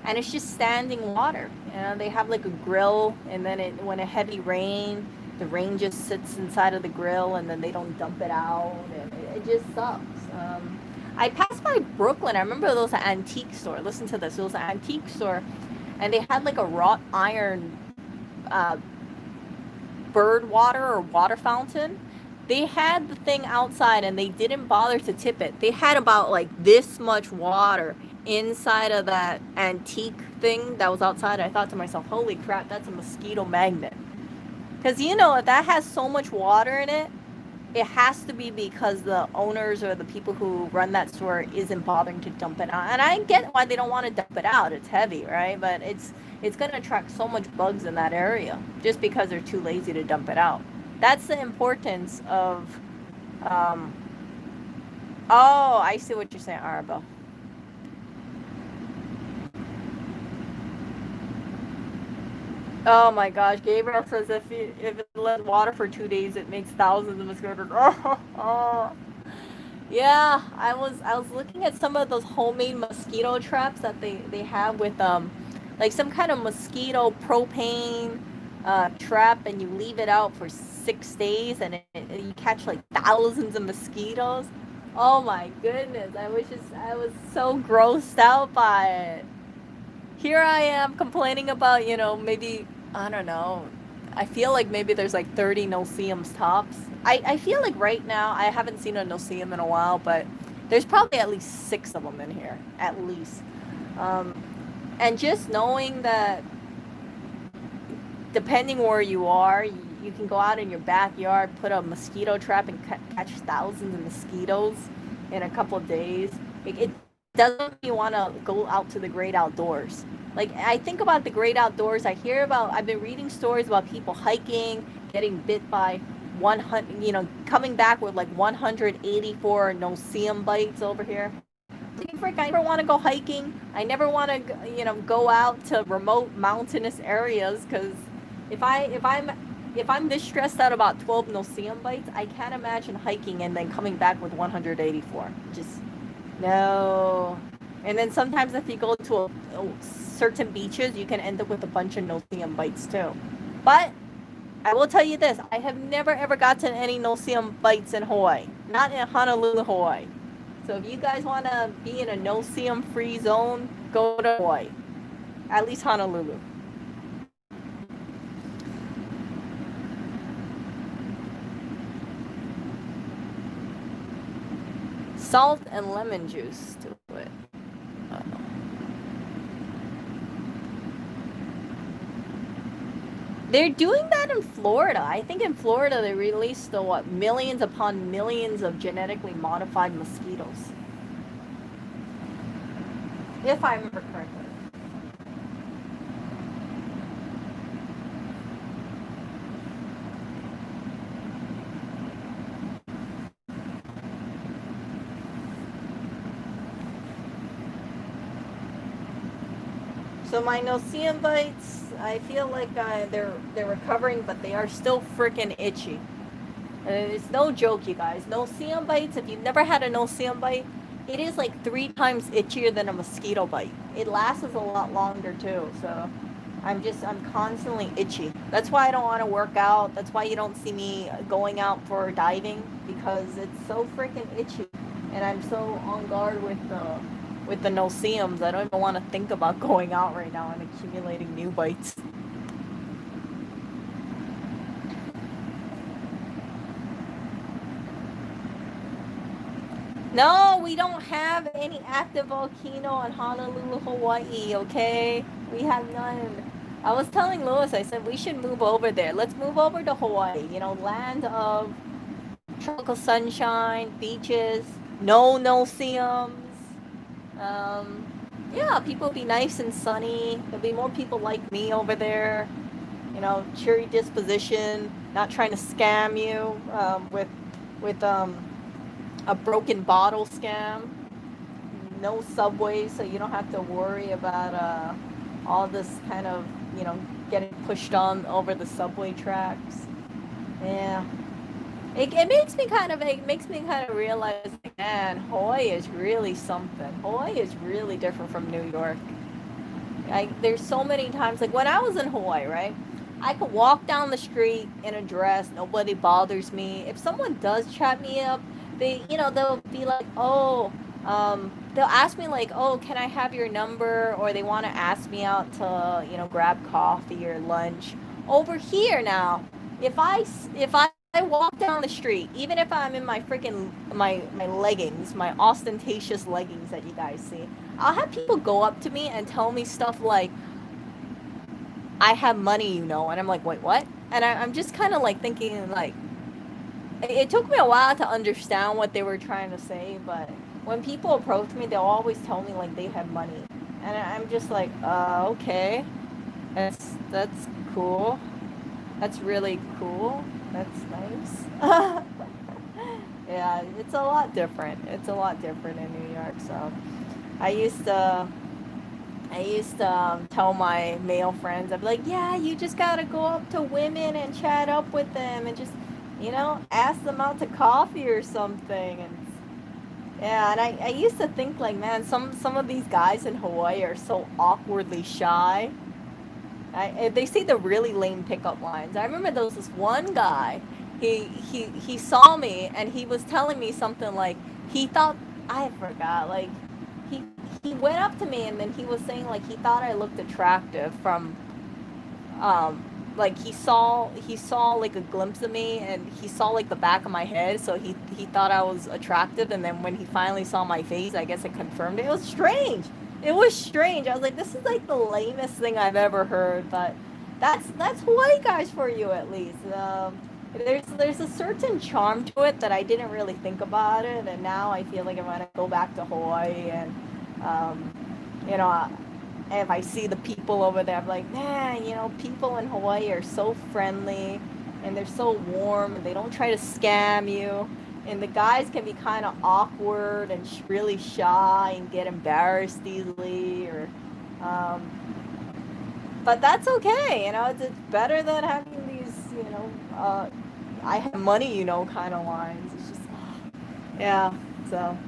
and it's just standing water. They have like a grill, and then when a heavy rain, the rain just sits inside of the grill, and then they don't dump it out, and it just sucks. I passed by Brooklyn. I remember there was an antique store. Listen to this. It was an antique store, and they had like a wrought iron bird water or water fountain. They had the thing outside, and they didn't bother to tip it. They had about like this much water inside of that antique thing that was outside. I thought to myself, holy crap, that's a mosquito magnet. Because if that has so much water in it, it has to be because the owners or the people who run that store isn't bothering to dump it out. And I get why they don't want to dump it out. It's heavy, right? But it's going to attract so much bugs in that area just because they're too lazy to dump it out. That's the importance of Oh, I see what you're saying, Arabelle. Oh my gosh, Gabriel says if it lets water for 2 days, it makes thousands of mosquitoes. Oh. Yeah, I was looking at some of those homemade mosquito traps that they have with like some kind of mosquito propane trap, and you leave it out for 6 days, and you catch like thousands of mosquitoes. Oh my goodness, I was so grossed out by it. Here I am complaining about, maybe, I don't know. I feel like maybe there's like 30 NoSeeUms tops. I feel like right now, I haven't seen a NoSeeUm in a while, but there's probably at least 6 of them in here, at least. Um, and just knowing that depending where you are, you can go out in your backyard, put a mosquito trap, and catch thousands of mosquitoes in a couple of days. It doesn't make me want to go out to the great outdoors. Like, I think about the great outdoors. I've been reading stories about people hiking, getting bit by 100, coming back with like 184 no-see-um bites over here. Frick, I never want to go hiking. I never want to, go out to remote mountainous areas because if I'm this stressed out about 12 no-see-um bites, I can't imagine hiking and then coming back with 184. Just no. And then sometimes if you go to certain beaches, you can end up with a bunch of no-see-um bites too. But I will tell you this: I have never ever gotten any no-see-um bites in Hawaii. Not in Honolulu, Hawaii. So if you guys want to be in a no-see-um free zone, go to Hawaii. At least Honolulu. Salt and lemon juice to it. They're doing that in Florida. I think in Florida they released millions upon millions of genetically modified mosquitoes. If I remember correctly. So my no-see-um bites, I feel like they're recovering, but they are still freaking itchy. And it's no joke, you guys. No-see-um bites. If you've never had a no-see-um bite, it is like 3 times itchier than a mosquito bite. It lasts a lot longer too. So I'm constantly itchy. That's why I don't want to work out. That's why you don't see me going out for diving, because it's so freaking itchy, and I'm so on guard with the no-see-ums. I don't even want to think about going out right now and accumulating new bites. No, we don't have any active volcano in Honolulu, Hawaii, okay? We have none. I was telling Louis, I said we should move over there. Let's move over to Hawaii, land of tropical sunshine, beaches, no-see-ums. Um, yeah, people will be nice and sunny. There'll be more people like me over there. Cheery disposition, not trying to scam you with a broken bottle scam. No subways, so you don't have to worry about all this kind of getting pushed on over the subway tracks. Yeah, it makes me kind of realize, like, man, Hawaii is really something. Hawaii is really different from New York. There's so many times, like when I was in Hawaii, right? I could walk down the street in a dress, nobody bothers me. If someone does chat me up, they'll be like, oh, they'll ask me like, oh, can I have your number? Or they want to ask me out to, grab coffee or lunch. Over here now, if I walk down the street, even if I'm in my freaking my leggings, my ostentatious leggings that you guys see, I'll have people go up to me and tell me stuff like, I have money, and I'm like, wait, what? And I'm just kind of like thinking, like, it took me a while to understand what they were trying to say, but when people approach me, they'll always tell me like they have money, and I'm just like, okay, that's cool, that's really cool, that's nice. Yeah, it's a lot different. It's a lot different in New York. So I used to tell my male friends, I'd be like, yeah, you just gotta go up to women and chat up with them and just, ask them out to coffee or something. And yeah, and I used to think like, man, some of these guys in Hawaii are so awkwardly shy. They say the really lame pickup lines. I remember there was this one guy. He saw me and he was telling me something like he thought I forgot like he he went up to me and then he was saying like he thought I looked attractive from um like he saw like a glimpse of me and he saw like the back of my head, so he thought I was attractive, and then when he finally saw my face, I guess it confirmed it. It was strange. It was strange. I was like, this is like the lamest thing I've ever heard, but that's Hawaii guys for you at least. There's a certain charm to it that I didn't really think about it, and now I feel like I'm gonna go back to Hawaii and um, you know if I see the people over there, I'm like, man, people in Hawaii are so friendly and they're so warm and they don't try to scam you. And the guys can be kind of awkward and really shy and get embarrassed easily, or, um, but that's okay. It's better than having these, I have money, kind of lines. It's just, yeah. So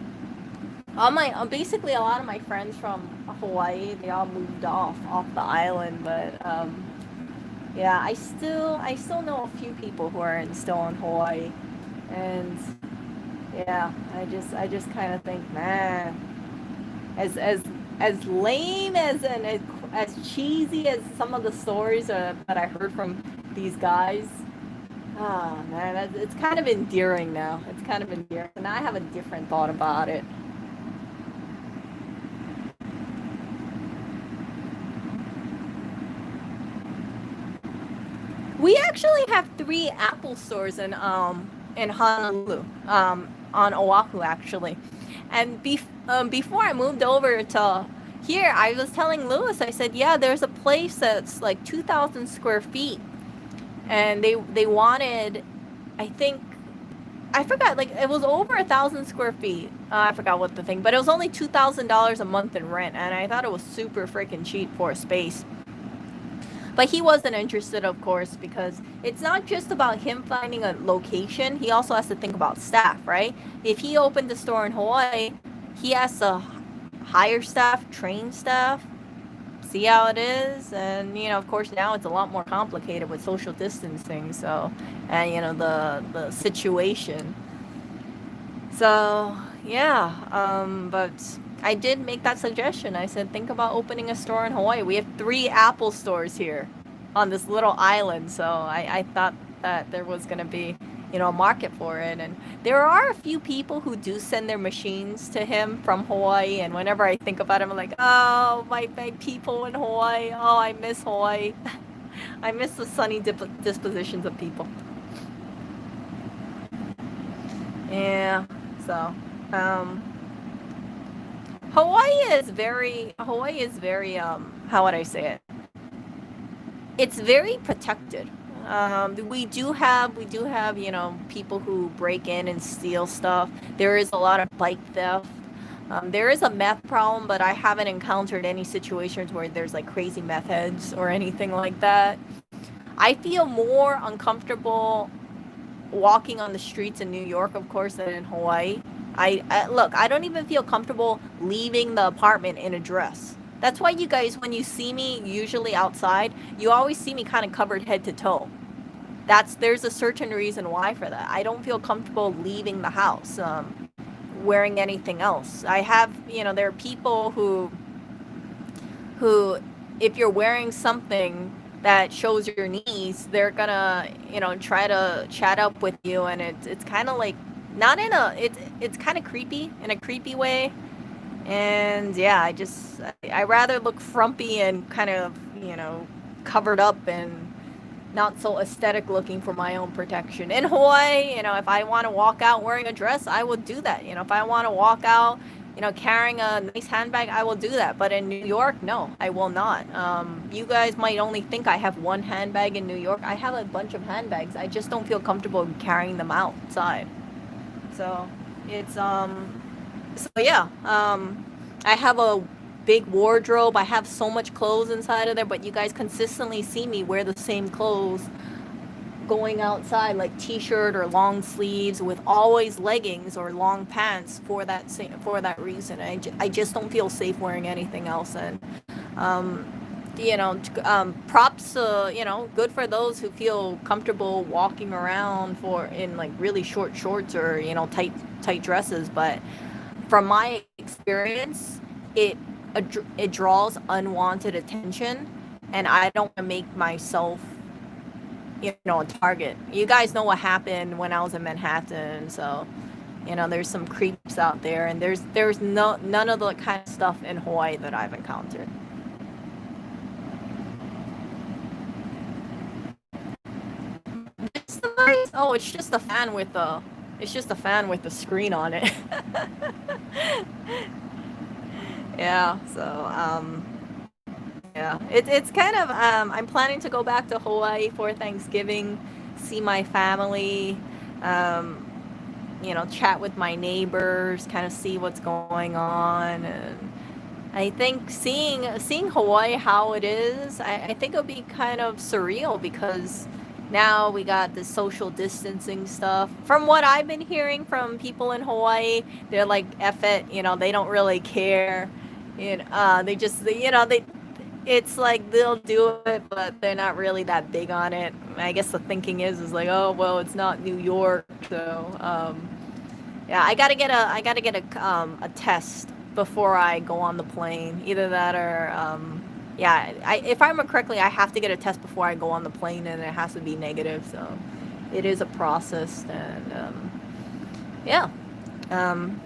all my basically a lot of my friends from Hawaii, they all moved off the island, but yeah, I still know a few people who are still in Hawaii, and yeah, I just kind of think, man, as lame as cheesy as some of the stories that I heard from these guys. Oh man, it's kind of endearing now. It's kind of endearing, and I have a different thought about it. We actually have three Apple stores in Honolulu, on Oahu actually. And before I moved over to here, I was telling Lewis, I said, yeah, there's a place that's like 2,000 square feet, and they wanted, I think, I forgot, like it was over 1,000 square feet. I forgot what the thing, but it was only $2,000 a month in rent, and I thought it was super freaking cheap for a space. But he wasn't interested, of course, because it's not just about him finding a location. He also has to think about staff, right? If he opened a store in Hawaii, he has to hire staff, train staff, see how it is. And, of course, now it's a lot more complicated with social distancing. So, and, the situation. So, yeah. But I did make that suggestion. I said, think about opening a store in Hawaii. We have three Apple stores here on this little island. So I thought that there was going to be, a market for it. And there are a few people who do send their machines to him from Hawaii. And whenever I think about him, I'm like, oh, my people in Hawaii. Oh, I miss Hawaii. I miss the sunny dispositions of people. Yeah. So, um, Hawaii is very how would I say it? It's very protected. We do have people who break in and steal stuff. There is a lot of bike theft. There is a meth problem, but I haven't encountered any situations where there's like crazy meth heads or anything like that. I feel more uncomfortable walking on the streets in New York, of course, than in Hawaii. I look, I don't even feel comfortable leaving the apartment in a dress. That's why you guys, when you see me usually outside, you always see me kind of covered head to toe. There's a certain reason why for that. I don't feel comfortable leaving the house, wearing anything else. There are people who, if you're wearing something that shows your knees, they're gonna, try to chat up with you, and it's kind of like not in a it's kind of creepy in a creepy way. And yeah, I rather look frumpy and kind of, covered up and not so aesthetic looking for my own protection. In Hawaii, if I want to walk out wearing a dress, I will do that. If I want to walk out, carrying a nice handbag, I will do that. But in New York, no, I will not. You guys might only think I have one handbag in New York. I have a bunch of handbags. I just don't feel comfortable carrying them outside. So it's so yeah, I have a big wardrobe. I have so much clothes inside of there, but you guys consistently see me wear the same clothes going outside, like t-shirt or long sleeves, with always leggings or long pants for that reason. I just don't feel safe wearing anything else. And um, props, good for those who feel comfortable walking around for in like really short shorts or tight dresses. But from my experience, it it draws unwanted attention, and I don't want to make myself a target. You guys know what happened when I was in Manhattan, so there's some creeps out there, and there's none of the kind of stuff in Hawaii that I've encountered. This device? Oh, it's just a fan with the screen on it. Yeah, so yeah, it's kind of I'm planning to go back to Hawaii for Thanksgiving, see my family, um, chat with my neighbors, kind of see what's going on. And I think seeing Hawaii how it is, I think it'll be kind of surreal because now we got the social distancing stuff. From what I've been hearing from people in Hawaii, they're like, F it, they don't really care. They just, they it's like they'll do it, but they're not really that big on it. I guess the thinking is like, oh well, it's not New York, so yeah, I gotta get a test before I go on the plane. Either that or yeah, if I remember correctly, I have to get a test before I go on the plane, and it has to be negative. So it is a process, and yeah, um,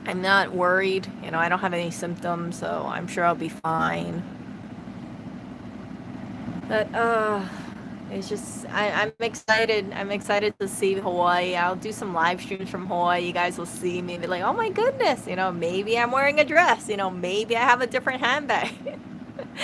I'm not worried. I don't have any symptoms, so I'm sure I'll be fine. But it's just I'm excited. I'm excited to see Hawaii. I'll do some live streams from Hawaii. You guys will see me and be like, oh my goodness, maybe I'm wearing a dress. Maybe I have a different handbag.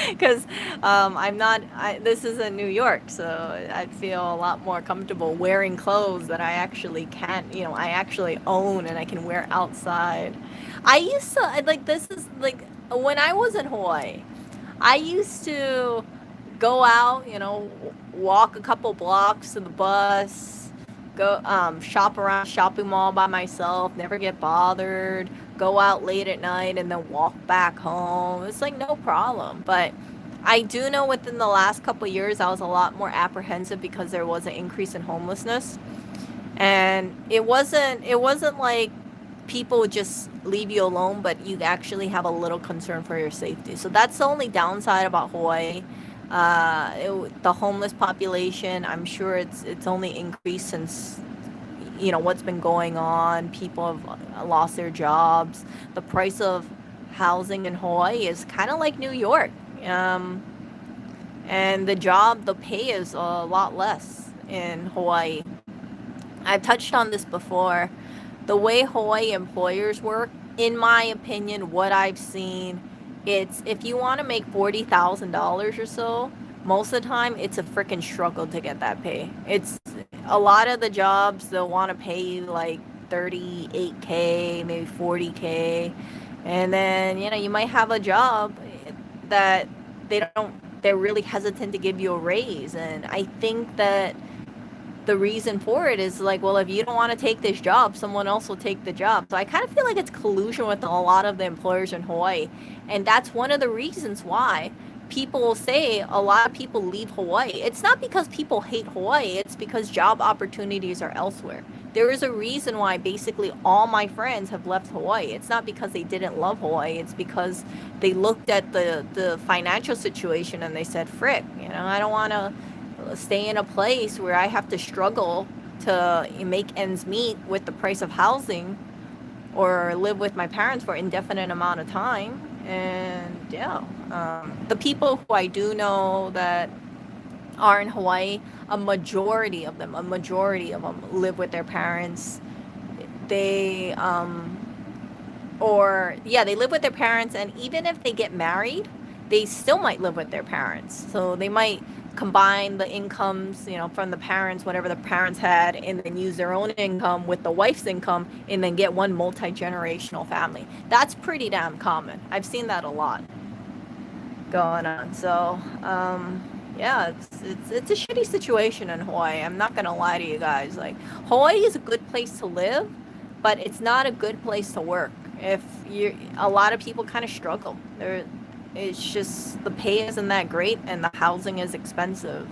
Because I'm not. This is in New York, so I feel a lot more comfortable wearing clothes that I actually can. I actually own and I can wear outside. I used to like this is like when I was in Hawaii. I used to go out, walk a couple blocks to the bus, go shop around shopping mall by myself, never get bothered, go out late at night and then walk back home. It's like no problem. But I do know within the last couple years I was a lot more apprehensive because there was an increase in homelessness. And it wasn't like people would just leave you alone, but you actually have a little concern for your safety. So that's the only downside about Hawaii. The homeless population, I'm sure it's only increased since what's been going on. People have lost their jobs. The price of housing in Hawaii is kind of like New York, um, and the pay is a lot less in Hawaii. I've touched on this before. The way Hawaii employers work, in my opinion, what I've seen, it's if you want to make $40,000 or so, most of the time it's a freaking struggle to get that pay. It's a lot of the jobs they'll want to pay you like 38K, maybe 40K, and then you might have a job that they're really hesitant to give you a raise, and I think that the reason for it is like, well, if you don't want to take this job, someone else will take the job. So I kind of feel like it's collusion with a lot of the employers in Hawaii. And that's one of the reasons why people will say a lot of people leave Hawaii. It's not because people hate Hawaii, it's because job opportunities are elsewhere. There is a reason why basically all my friends have left Hawaii. It's not because they didn't love Hawaii, it's because they looked at the financial situation and they said, frick, I don't want to stay in a place where I have to struggle to make ends meet with the price of housing or live with my parents for an indefinite amount of time. And yeah, the people who I do know that are in Hawaii, a majority of them live with their parents. They or yeah, they live with their parents, and even if they get married, they still might live with their parents. So they might combine the incomes, from the parents, whatever the parents had, and then use their own income with the wife's income, and then get one multi-generational family. That's pretty damn common. I've seen that a lot going on. So, yeah, it's a shitty situation in Hawaii. I'm not gonna lie to you guys. Like, Hawaii is a good place to live, but it's not a good place to work. If a lot of people kind of struggle. It's just the pay isn't that great, and the housing is expensive.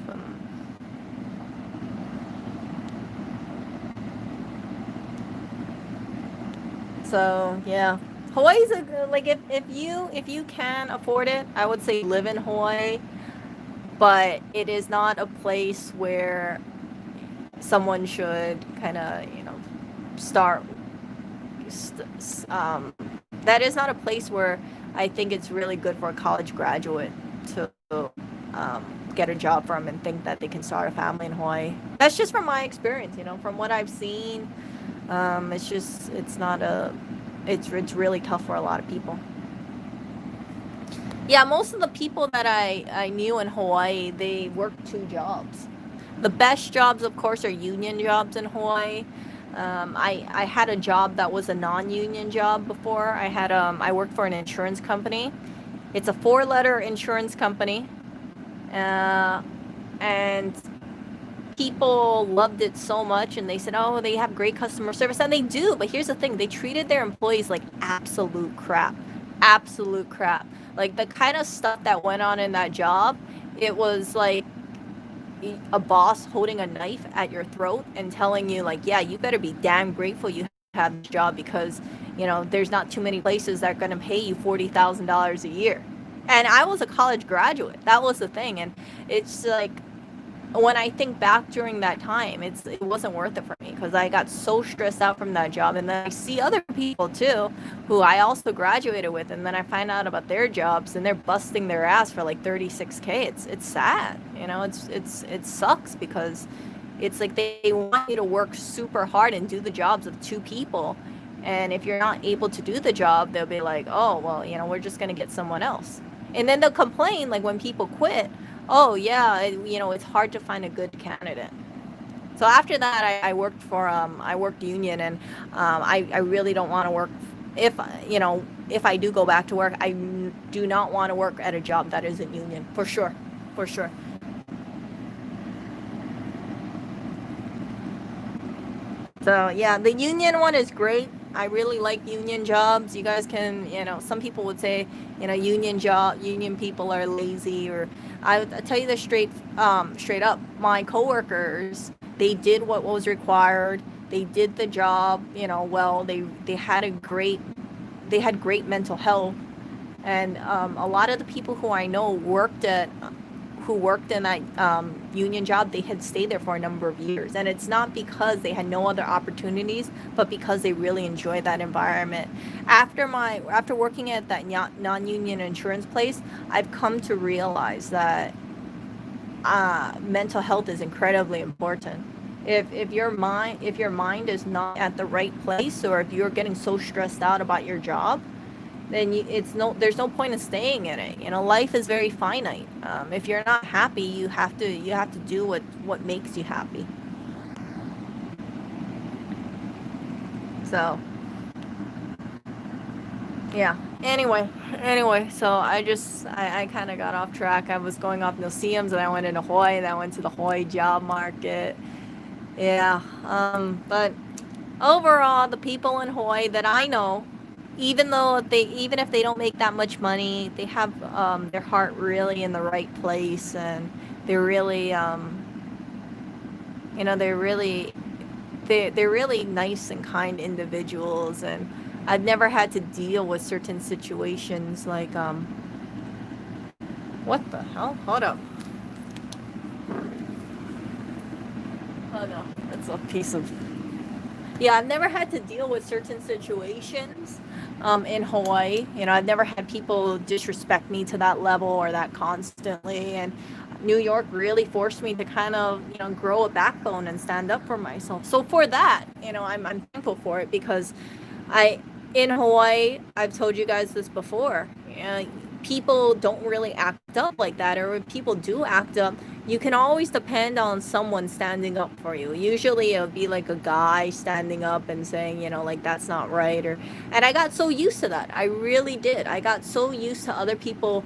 So yeah, Hawaii's like, if you can afford it, I would say live in Hawaii. But it is not a place where someone should kind of start. That is not a place where I think it's really good for a college graduate to get a job from and think that they can start a family in Hawaii. That's just from my experience, from what I've seen. It's really tough for a lot of people. Yeah, most of the people that I knew in Hawaii, they worked 2 jobs. The best jobs, of course, are union jobs in Hawaii. I had a job that was a non-union job before. I worked for an insurance company. It's a 4-letter insurance company, and people loved it so much, and they said, oh, they have great customer service, and they do. But here's the thing: they treated their employees like absolute crap. Absolute crap. Like, the kind of stuff that went on in that job, it was like a boss holding a knife at your throat and telling you, like, yeah, you better be damn grateful you have this job, because there's not too many places that are going to pay you $40,000 a year. And I was a college graduate. That was the thing. And it's like, when I think back during that time, it wasn't worth it for me, because I got so stressed out from that job. And then I see other people too who I also graduated with, and then I find out about their jobs, and they're busting their ass for like $36K. It's sad, it sucks, because it's like they want you to work super hard and do the jobs of 2 people, and if you're not able to do the job, they'll be like, oh, well, we're just gonna get someone else. And then they'll complain, like, when people quit, oh yeah, it's hard to find a good candidate. So after that, I worked union, and I really don't want to work. If I do go back to work, I do not want to work at a job that isn't union, for sure. So yeah, the union one is great. I really like union jobs. You guys can, some people would say, union people are lazy, or I tell you this straight up. My coworkers, they did what was required. They did the job, well. They had great mental health, and a lot of the people who I know who worked in that union job, they had stayed there for a number of years. And it's not because they had no other opportunities, but because they really enjoyed that environment. After working at that non-union insurance place, I've come to realize that mental health is incredibly important. If your mind is not at the right place, or if you're getting so stressed out about your job, then there's no point in staying in it. Life is very finite. If you're not happy, you have to do what makes you happy. So yeah. Anyway, so I kind of got off track. I was going off NoSeeUms, and I went into Hawaii, and I went to the Hawaii job market. Yeah. But overall, the people in Hawaii that I know, even if they don't make that much money, they have their heart really in the right place, and they're really they're really nice and kind individuals. And I've never had to deal with certain situations like what the hell? Hold up. Oh no, that's a piece of. Yeah, I've never had to deal with certain situations in Hawaii. I've never had people disrespect me to that level or that constantly. And New York really forced me to kind of, grow a backbone and stand up for myself. So for that, I'm thankful for it, because in Hawaii, I've told you guys this before, people don't really act up like that, or if people do act up, you can always depend on someone standing up for you. Usually it'll be like a guy standing up and saying, you know, like, that's not right. Or, and I got so used to that. I really did. I got so used to other people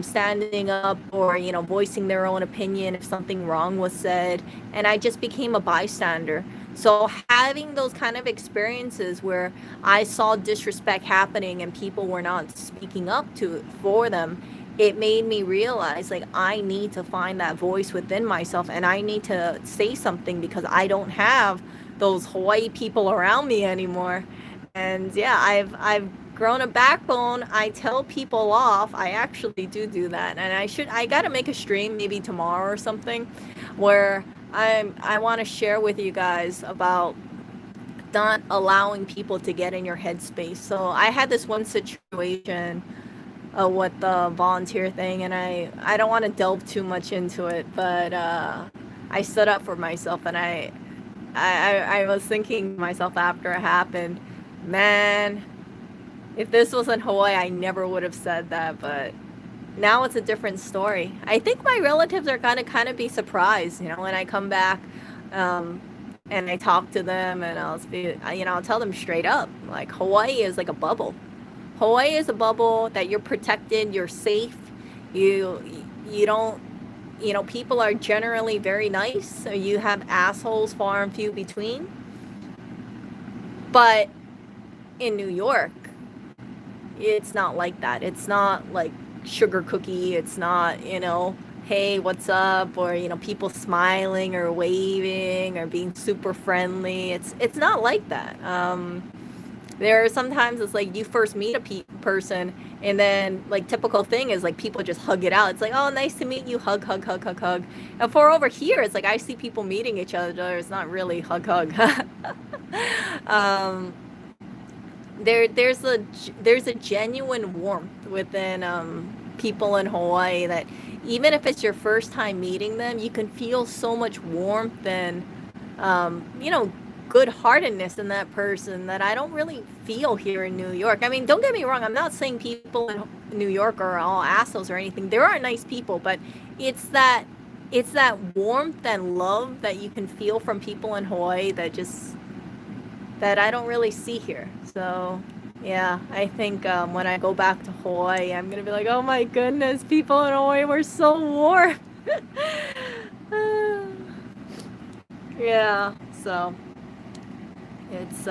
standing up, or, you know, voicing their own opinion if something wrong was said. And I just became a bystander. So having those kind of experiences where I saw disrespect happening and people were not speaking up to for them, it made me realize, like, I need to find that voice within myself, and I need to say something, because I don't have those Hawaii people around me anymore. And yeah, I've grown a backbone. I tell people off. I actually do that, and I got to make a stream maybe tomorrow or something, where I want to share with you guys about not allowing people to get in your headspace. So I had this one situation with the volunteer thing, and I don't want to delve too much into it, but I stood up for myself, and I was thinking to myself after it happened, man, if this was in Hawaii, I never would have said that. But now it's a different story. I think my relatives are gonna kind of be surprised, you know, when I come back, and I talk to them, and I'll tell them straight up, like, Hawaii is like a bubble. Hawaii is a bubble that you're protected, you're safe, you don't, you know, people are generally very nice, so you have assholes far and few between. But in New York, it's not like that. It's not like sugar cookie. It's not, you know, hey, what's up, or, you know, people smiling or waving or being super friendly. It's not like that. There are sometimes it's like you first meet a person, and then, like, typical thing is like people just hug it out. It's like, oh, nice to meet you, hug, hug, hug, hug, hug. And for over here, it's like I see people meeting each other. It's not really hug, hug. There's a genuine warmth within people in Hawaii that even if it's your first time meeting them, you can feel so much warmth and you know, good-heartedness in that person that I don't really feel here in New York. I mean, don't get me wrong, I'm not saying people in New York are all assholes or anything. There are nice people, but it's that warmth and love that you can feel from people in Hawaii that I don't really see here. So yeah, I think when I go back to Hawaii, I'm gonna be like, oh my goodness, people in Hawaii were so warm. Yeah, so it's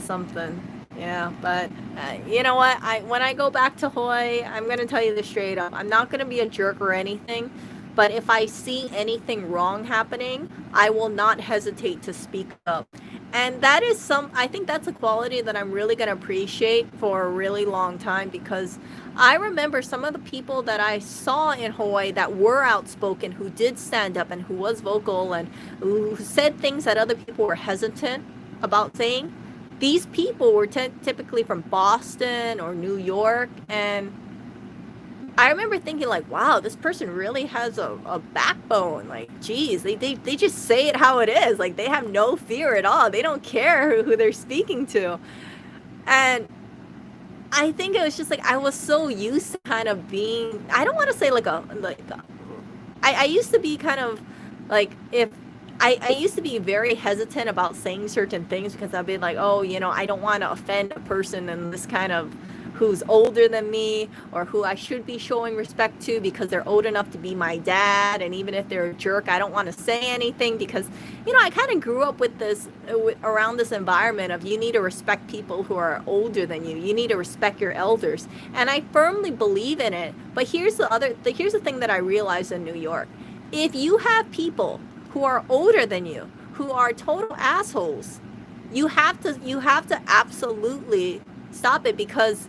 something. Yeah, but you know what? When I go back to Hawaii, I'm gonna tell you this straight up. I'm not gonna be a jerk or anything, but if I see anything wrong happening, I will not hesitate to speak up. And that is I think that's a quality that I'm really gonna appreciate for a really long time, because I remember some of the people that I saw in Hawaii that were outspoken, who did stand up and who was vocal and who said things that other people were hesitant about saying. These people were typically from Boston or New York, and I remember thinking, like, wow, this person really has a backbone. Like, geez, they just say it how it is. Like, they have no fear at all. They don't care who they're speaking to. And I think it was just like I was so used to kind of being, I don't want to say I used to be kind of like, if I used to be very hesitant about saying certain things, because I'd be like, oh, you know, I don't want to offend a person in this kind of who's older than me, or who I should be showing respect to because they're old enough to be my dad. And even if they're a jerk, I don't want to say anything, because, you know, I kind of grew up with this around this environment of, you need to respect people who are older than you. You need to respect your elders. And I firmly believe in it. But here's the thing that I realized in New York. If you have people who are older than you, who are total assholes, you have to absolutely stop it, because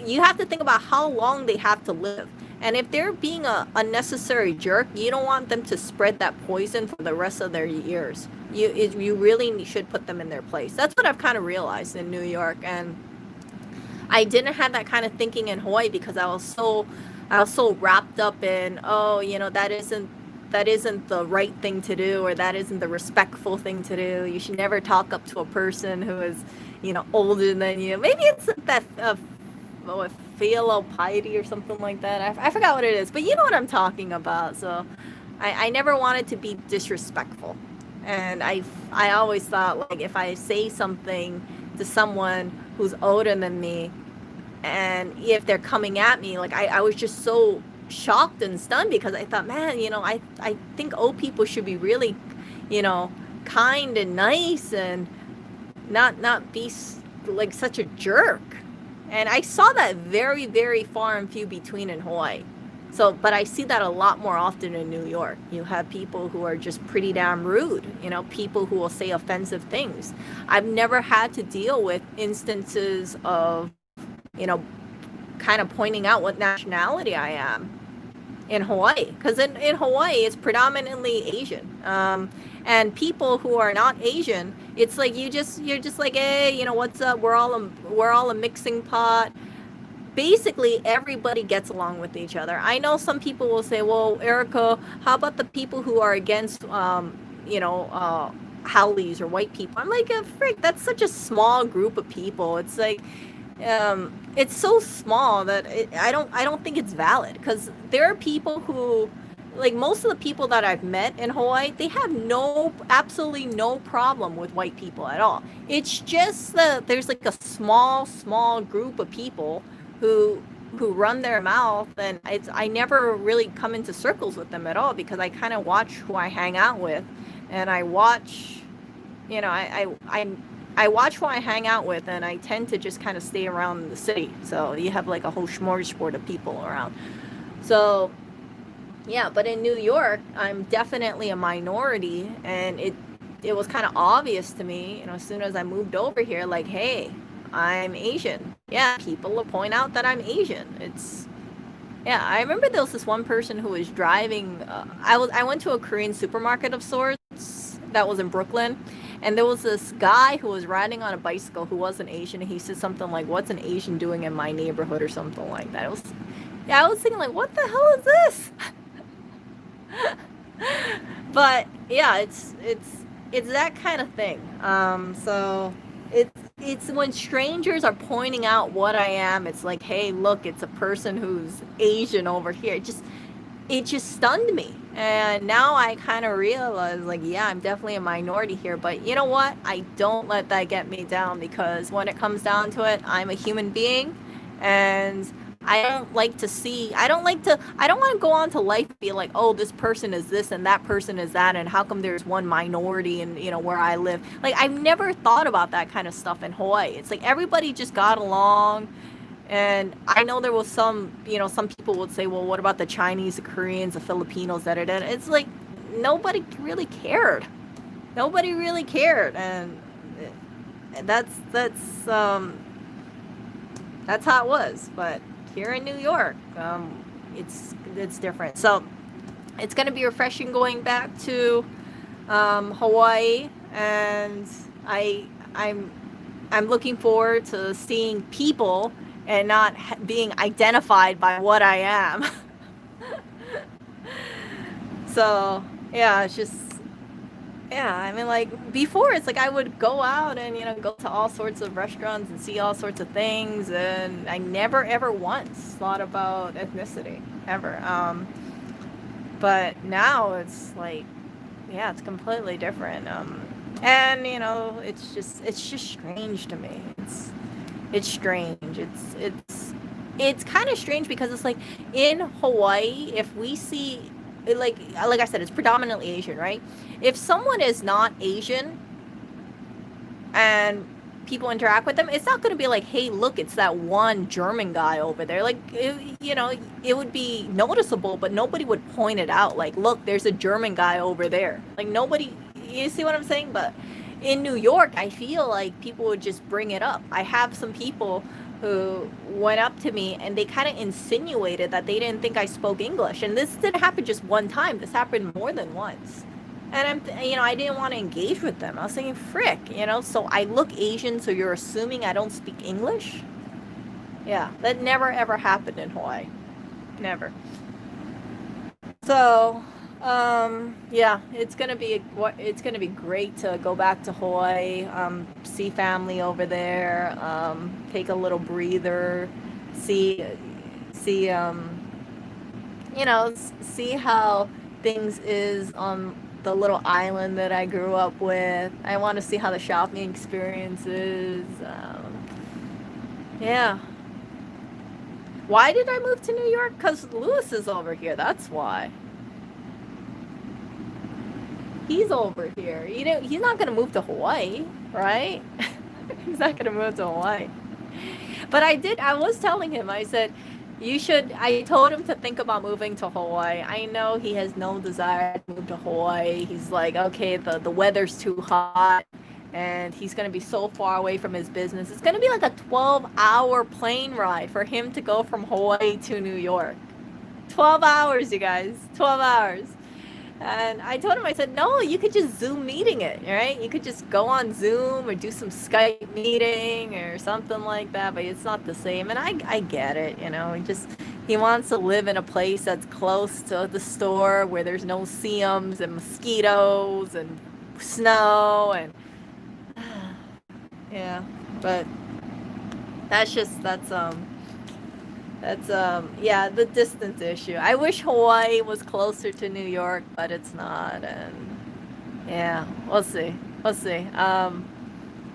you have to think about how long they have to live. And if they're being a unnecessary jerk, you don't want them to spread that poison for the rest of their years. You really should put them in their place. That's what I've kind of realized in New York. And I didn't have that kind of thinking in Hawaii, because I was so wrapped up in, oh, you know, that isn't the right thing to do, or that isn't the respectful thing to do. You should never talk up to a person who is, older than you. Maybe it's that filial piety or something like that. I forgot what it is, but you know what I'm talking about. So I never wanted to be disrespectful, and I always thought, like, if I say something to someone who's older than me, and if they're coming at me, like, I was just so shocked and stunned, because I thought, man, I think old people should be really, kind and nice, and not be like such a jerk. And I saw that very, very far and few between in Hawaii. So, but I see that a lot more often in New York. You have people who are just pretty damn rude, people who will say offensive things. I've never had to deal with instances of, kind of pointing out what nationality I am in Hawaii. Because in Hawaii, it's predominantly Asian. And people who are not Asian, it's like you're just like, hey, what's up? We're all a mixing pot. Basically, everybody gets along with each other. I know some people will say, well, Erica, how about the people who are against, haoles or white people? I'm like, frick, that's such a small group of people. It's like, it's so small that I don't think it's valid, because there are people who, like, most of the people that I've met in Hawaii, they have absolutely no problem with white people at all. It's just that there's like a small group of people who run their mouth, and I never really come into circles with them at all, because I kind of watch who I hang out with, and I watch, I watch who I hang out with, and I tend to just kind of stay around the city. So you have like a whole smorgasbord of people around. So yeah, but in New York, I'm definitely a minority, and it was kind of obvious to me, as soon as I moved over here, like, hey, I'm Asian. Yeah, people will point out that I'm Asian. Yeah, I remember there was this one person who was driving. I went to a Korean supermarket of sorts that was in Brooklyn, and there was this guy who was riding on a bicycle who wasn't Asian, and he said something like, "What's an Asian doing in my neighborhood?" or something like that. I was thinking, like, what the hell is this? But yeah, it's that kind of thing. So it's when strangers are pointing out what I am, it's like, hey, look, it's a person who's Asian over here. It just stunned me. And now I kind of realize, like, yeah, I'm definitely a minority here, but you know what? I don't let that get me down, because when it comes down to it, I'm a human being, and I don't want to go on to life and be like, oh, this person is this and that person is that, and how come there's one minority in, where I live. Like, I've never thought about that kind of stuff in Hawaii. It's like everybody just got along. And I know there was some people would say, well, what about the Chinese, the Koreans, the Filipinos that are dead? It's like nobody really cared. Nobody really cared. And that's how it was. But here in New York, it's different. So it's going to be refreshing going back to Hawaii, and I'm looking forward to seeing people and not being identified by what I am. So yeah, it's just, yeah, I mean, like, before, it's like I would go out and go to all sorts of restaurants and see all sorts of things, and I never ever once thought about ethnicity ever. But now it's like, yeah, it's completely different. And it's just strange to me. It's strange. It's kind of strange, because it's like in Hawaii, if we see, like I said, it's predominantly Asian, right? If someone is not Asian and people interact with them, it's not going to be like, hey, look, it's that one German guy over there. Like, it would be noticeable, but nobody would point it out. Like, look, there's a German guy over there. Like, nobody, you see what I'm saying? But in New York, I feel like people would just bring it up. I have some people who went up to me and they kind of insinuated that they didn't think I spoke English. And this didn't happen just one time. This happened more than once. And I didn't want to engage with them. I was thinking, frick, so I look Asian, so you're assuming I don't speak English? Yeah, that never ever happened in Hawaii. Never. So, Yeah, it's gonna be great to go back to Hawaii, see family over there, take a little breather, see, see, see how things is on the little island that I grew up with. I want to see how the shopping experience is. Yeah. Why did I move to New York? Because Lewis is over here. That's why. He's over here. He's not gonna move to Hawaii, right? He's not gonna move to Hawaii. But I was telling him, I said, I told him to think about moving to Hawaii. I know he has no desire to move to Hawaii. He's like, okay, the weather's too hot and he's going to be so far away from his business. It's going to be like a 12-hour plane ride for him to go from Hawaii to New York. 12 hours, you guys. 12 hours. And I told him, I said, no, you could just Zoom meeting it, right? You could just go on Zoom or do some Skype meeting or something like that, but it's not the same. And I get it, he wants to live in a place that's close to the store where there's no NoSeeUms and mosquitoes and snow and yeah, but that's the distance issue. I wish Hawaii was closer to New York, but it's not. And yeah, we'll see. We'll see.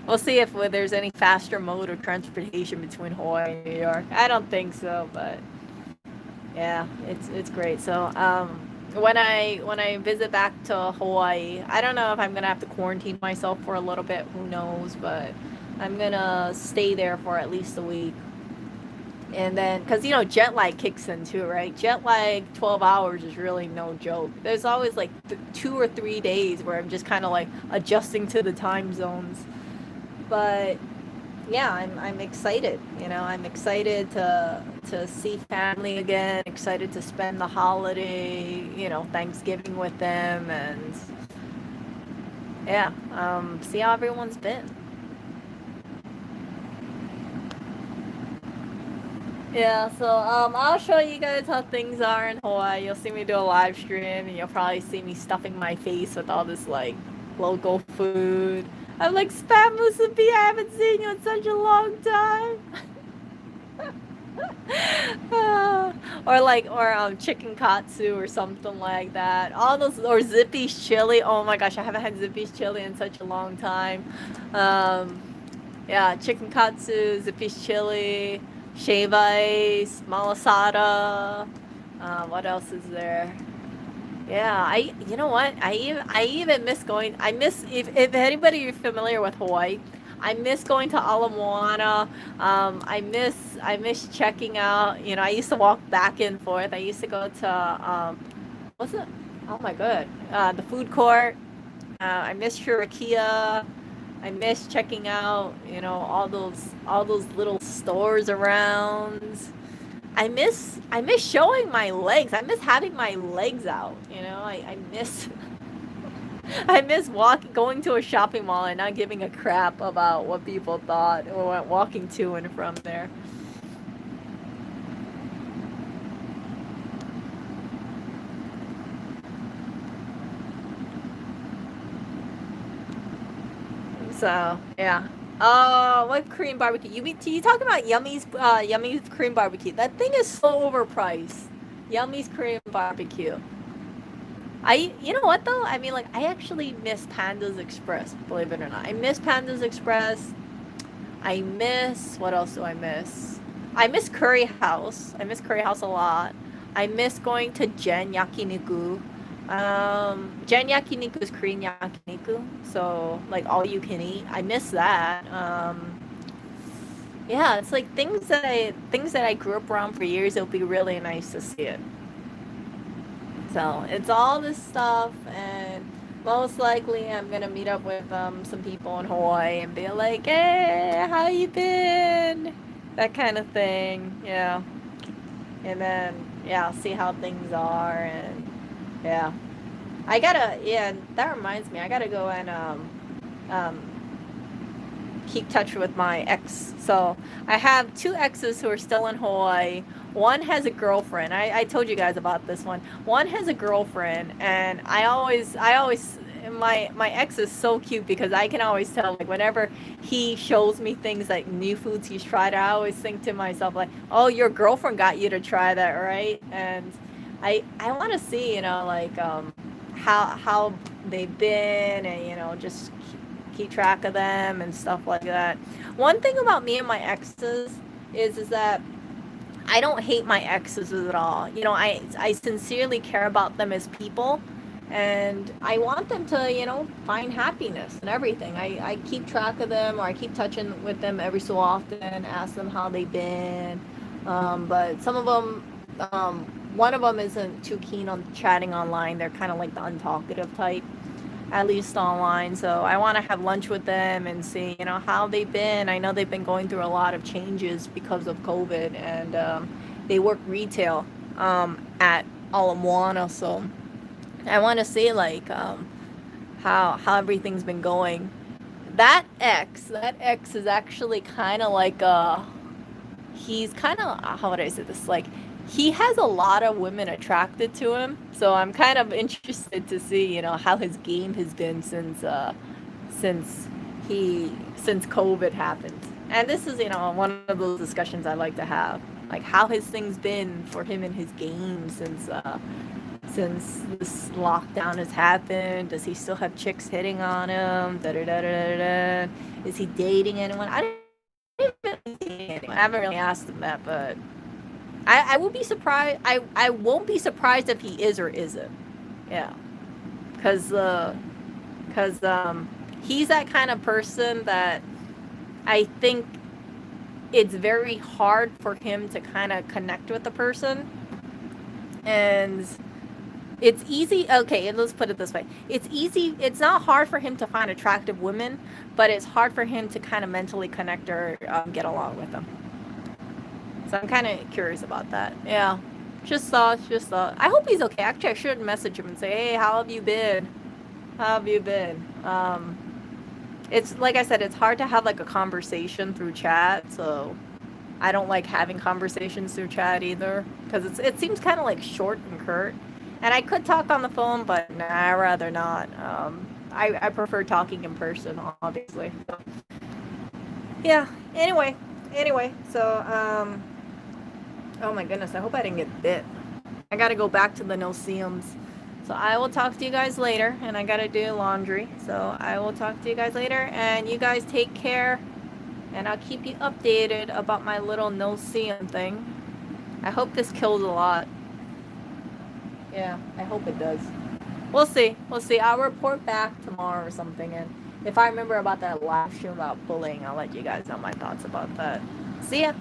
We'll see if there's any faster mode of transportation between Hawaii and New York. I don't think so, but yeah, it's great. So when I visit back to Hawaii, I don't know if I'm gonna have to quarantine myself for a little bit. Who knows? But I'm gonna stay there for at least a week. And then, because, jet lag kicks in too, right? Jet lag, 12 hours is really no joke. There's always like 2 or 3 days where I'm just kind of like adjusting to the time zones. But yeah, I'm excited. I'm excited to see family again, excited to spend the holiday, Thanksgiving with them, and yeah, see how everyone's been. Yeah, so I'll show you guys how things are in Hawaii. You'll see me do a live stream, and you'll probably see me stuffing my face with all this like local food. I'm like, Spam Musubi, I haven't seen you in such a long time. or chicken katsu or something like that. All those, or Zippy's chili. Oh my gosh, I haven't had Zippy's chili in such a long time. Yeah, chicken katsu, Zippy's chili, shave ice, malasada. What else is there? Yeah, you know what? I even miss going. I miss if anybody is familiar with Hawaii. I miss going to Ala Moana. I miss checking out. I used to walk back and forth. I used to go to what's it? Oh my god, the food court. I miss Shurikia. I miss checking out, all those little stores around. I miss showing my legs. I miss having my legs out. I miss I miss going to a shopping mall and not giving a crap about what people thought or walking to and from there. So yeah. Oh, what Korean barbecue? You talking about Yummy's Korean barbecue? That thing is so overpriced. Yummy's Korean barbecue. You know what though? I mean, like, I actually miss Panda's Express. Believe it or not, I miss Panda's Express. What else do I miss? I miss Curry House. I miss Curry House a lot. I miss going to Gen Yakiniku. Gen Yakiniku is Korean Yakiniku, so like all you can eat. I miss that. Yeah, it's like things that I grew up around for years. It'll be really nice to see it. So it's all this stuff, and most likely I'm gonna meet up with some people in Hawaii and be like, "Hey, how you been?" That kind of thing, And then yeah, see how things are, and yeah, yeah. That reminds me, I gotta go and um keep touch with my ex. So I have two exes who are still in Hawaii. One has a girlfriend. I told you guys about this one. One has a girlfriend, and my ex is so cute because I can always tell, like, whenever he shows me things like new foods he's tried, I always think to myself like, oh, your girlfriend got you to try that, right? And I want to see, like, how they've been, and just keep track of them and stuff like that. One thing about me and my exes is that I don't hate my exes at all. I sincerely care about them as people, and I want them to, find happiness and everything. I keep track of them, or I keep touching with them every so often, ask them how they've been. But some of them, one of them isn't too keen on chatting online. They're kind of like the untalkative type, at least online. So I want to have lunch with them and see, how they've been. I know they've been going through a lot of changes because of COVID, and they work retail at Ala Moana. So I want to see, like, how everything's been going. That ex is actually kind of like he's kind of, how would I say this, like, he has a lot of women attracted to him, so I'm kind of interested to see, how his game has been since since COVID happened. And this is, one of those discussions I like to have, like, how has things been for him in his game since this lockdown has happened. Does he still have chicks hitting on him? Da da da da da. Is he dating anyone? I haven't really asked him that, but I will be surprised. I won't be surprised if he is or isn't. Yeah, because he's that kind of person that I think it's very hard for him to kind of connect with the person, and it's easy. Okay, let's put it this way: it's easy. It's not hard for him to find attractive women, but it's hard for him to kind of mentally connect or get along with them. So I'm kind of curious about that. Yeah. Just thought. I hope he's okay. Actually, I should message him and say, hey, how have you been? How have you been? It's like I said, it's hard to have like a conversation through chat. So I don't like having conversations through chat either, because it seems kind of like short and curt. And I could talk on the phone, but nah, I'd rather not. I prefer talking in person, obviously. So, yeah. Anyway. So oh my goodness, I hope I didn't get bit. I gotta go back to the NoSeeUms. So I will talk to you guys later, and I gotta do laundry. So I will talk to you guys later, and you guys take care, and I'll keep you updated about my little NoSeeUm thing. I hope this kills a lot. Yeah, I hope it does. We'll see. I'll report back tomorrow or something, and if I remember about that live stream about bullying, I'll let you guys know my thoughts about that. See ya.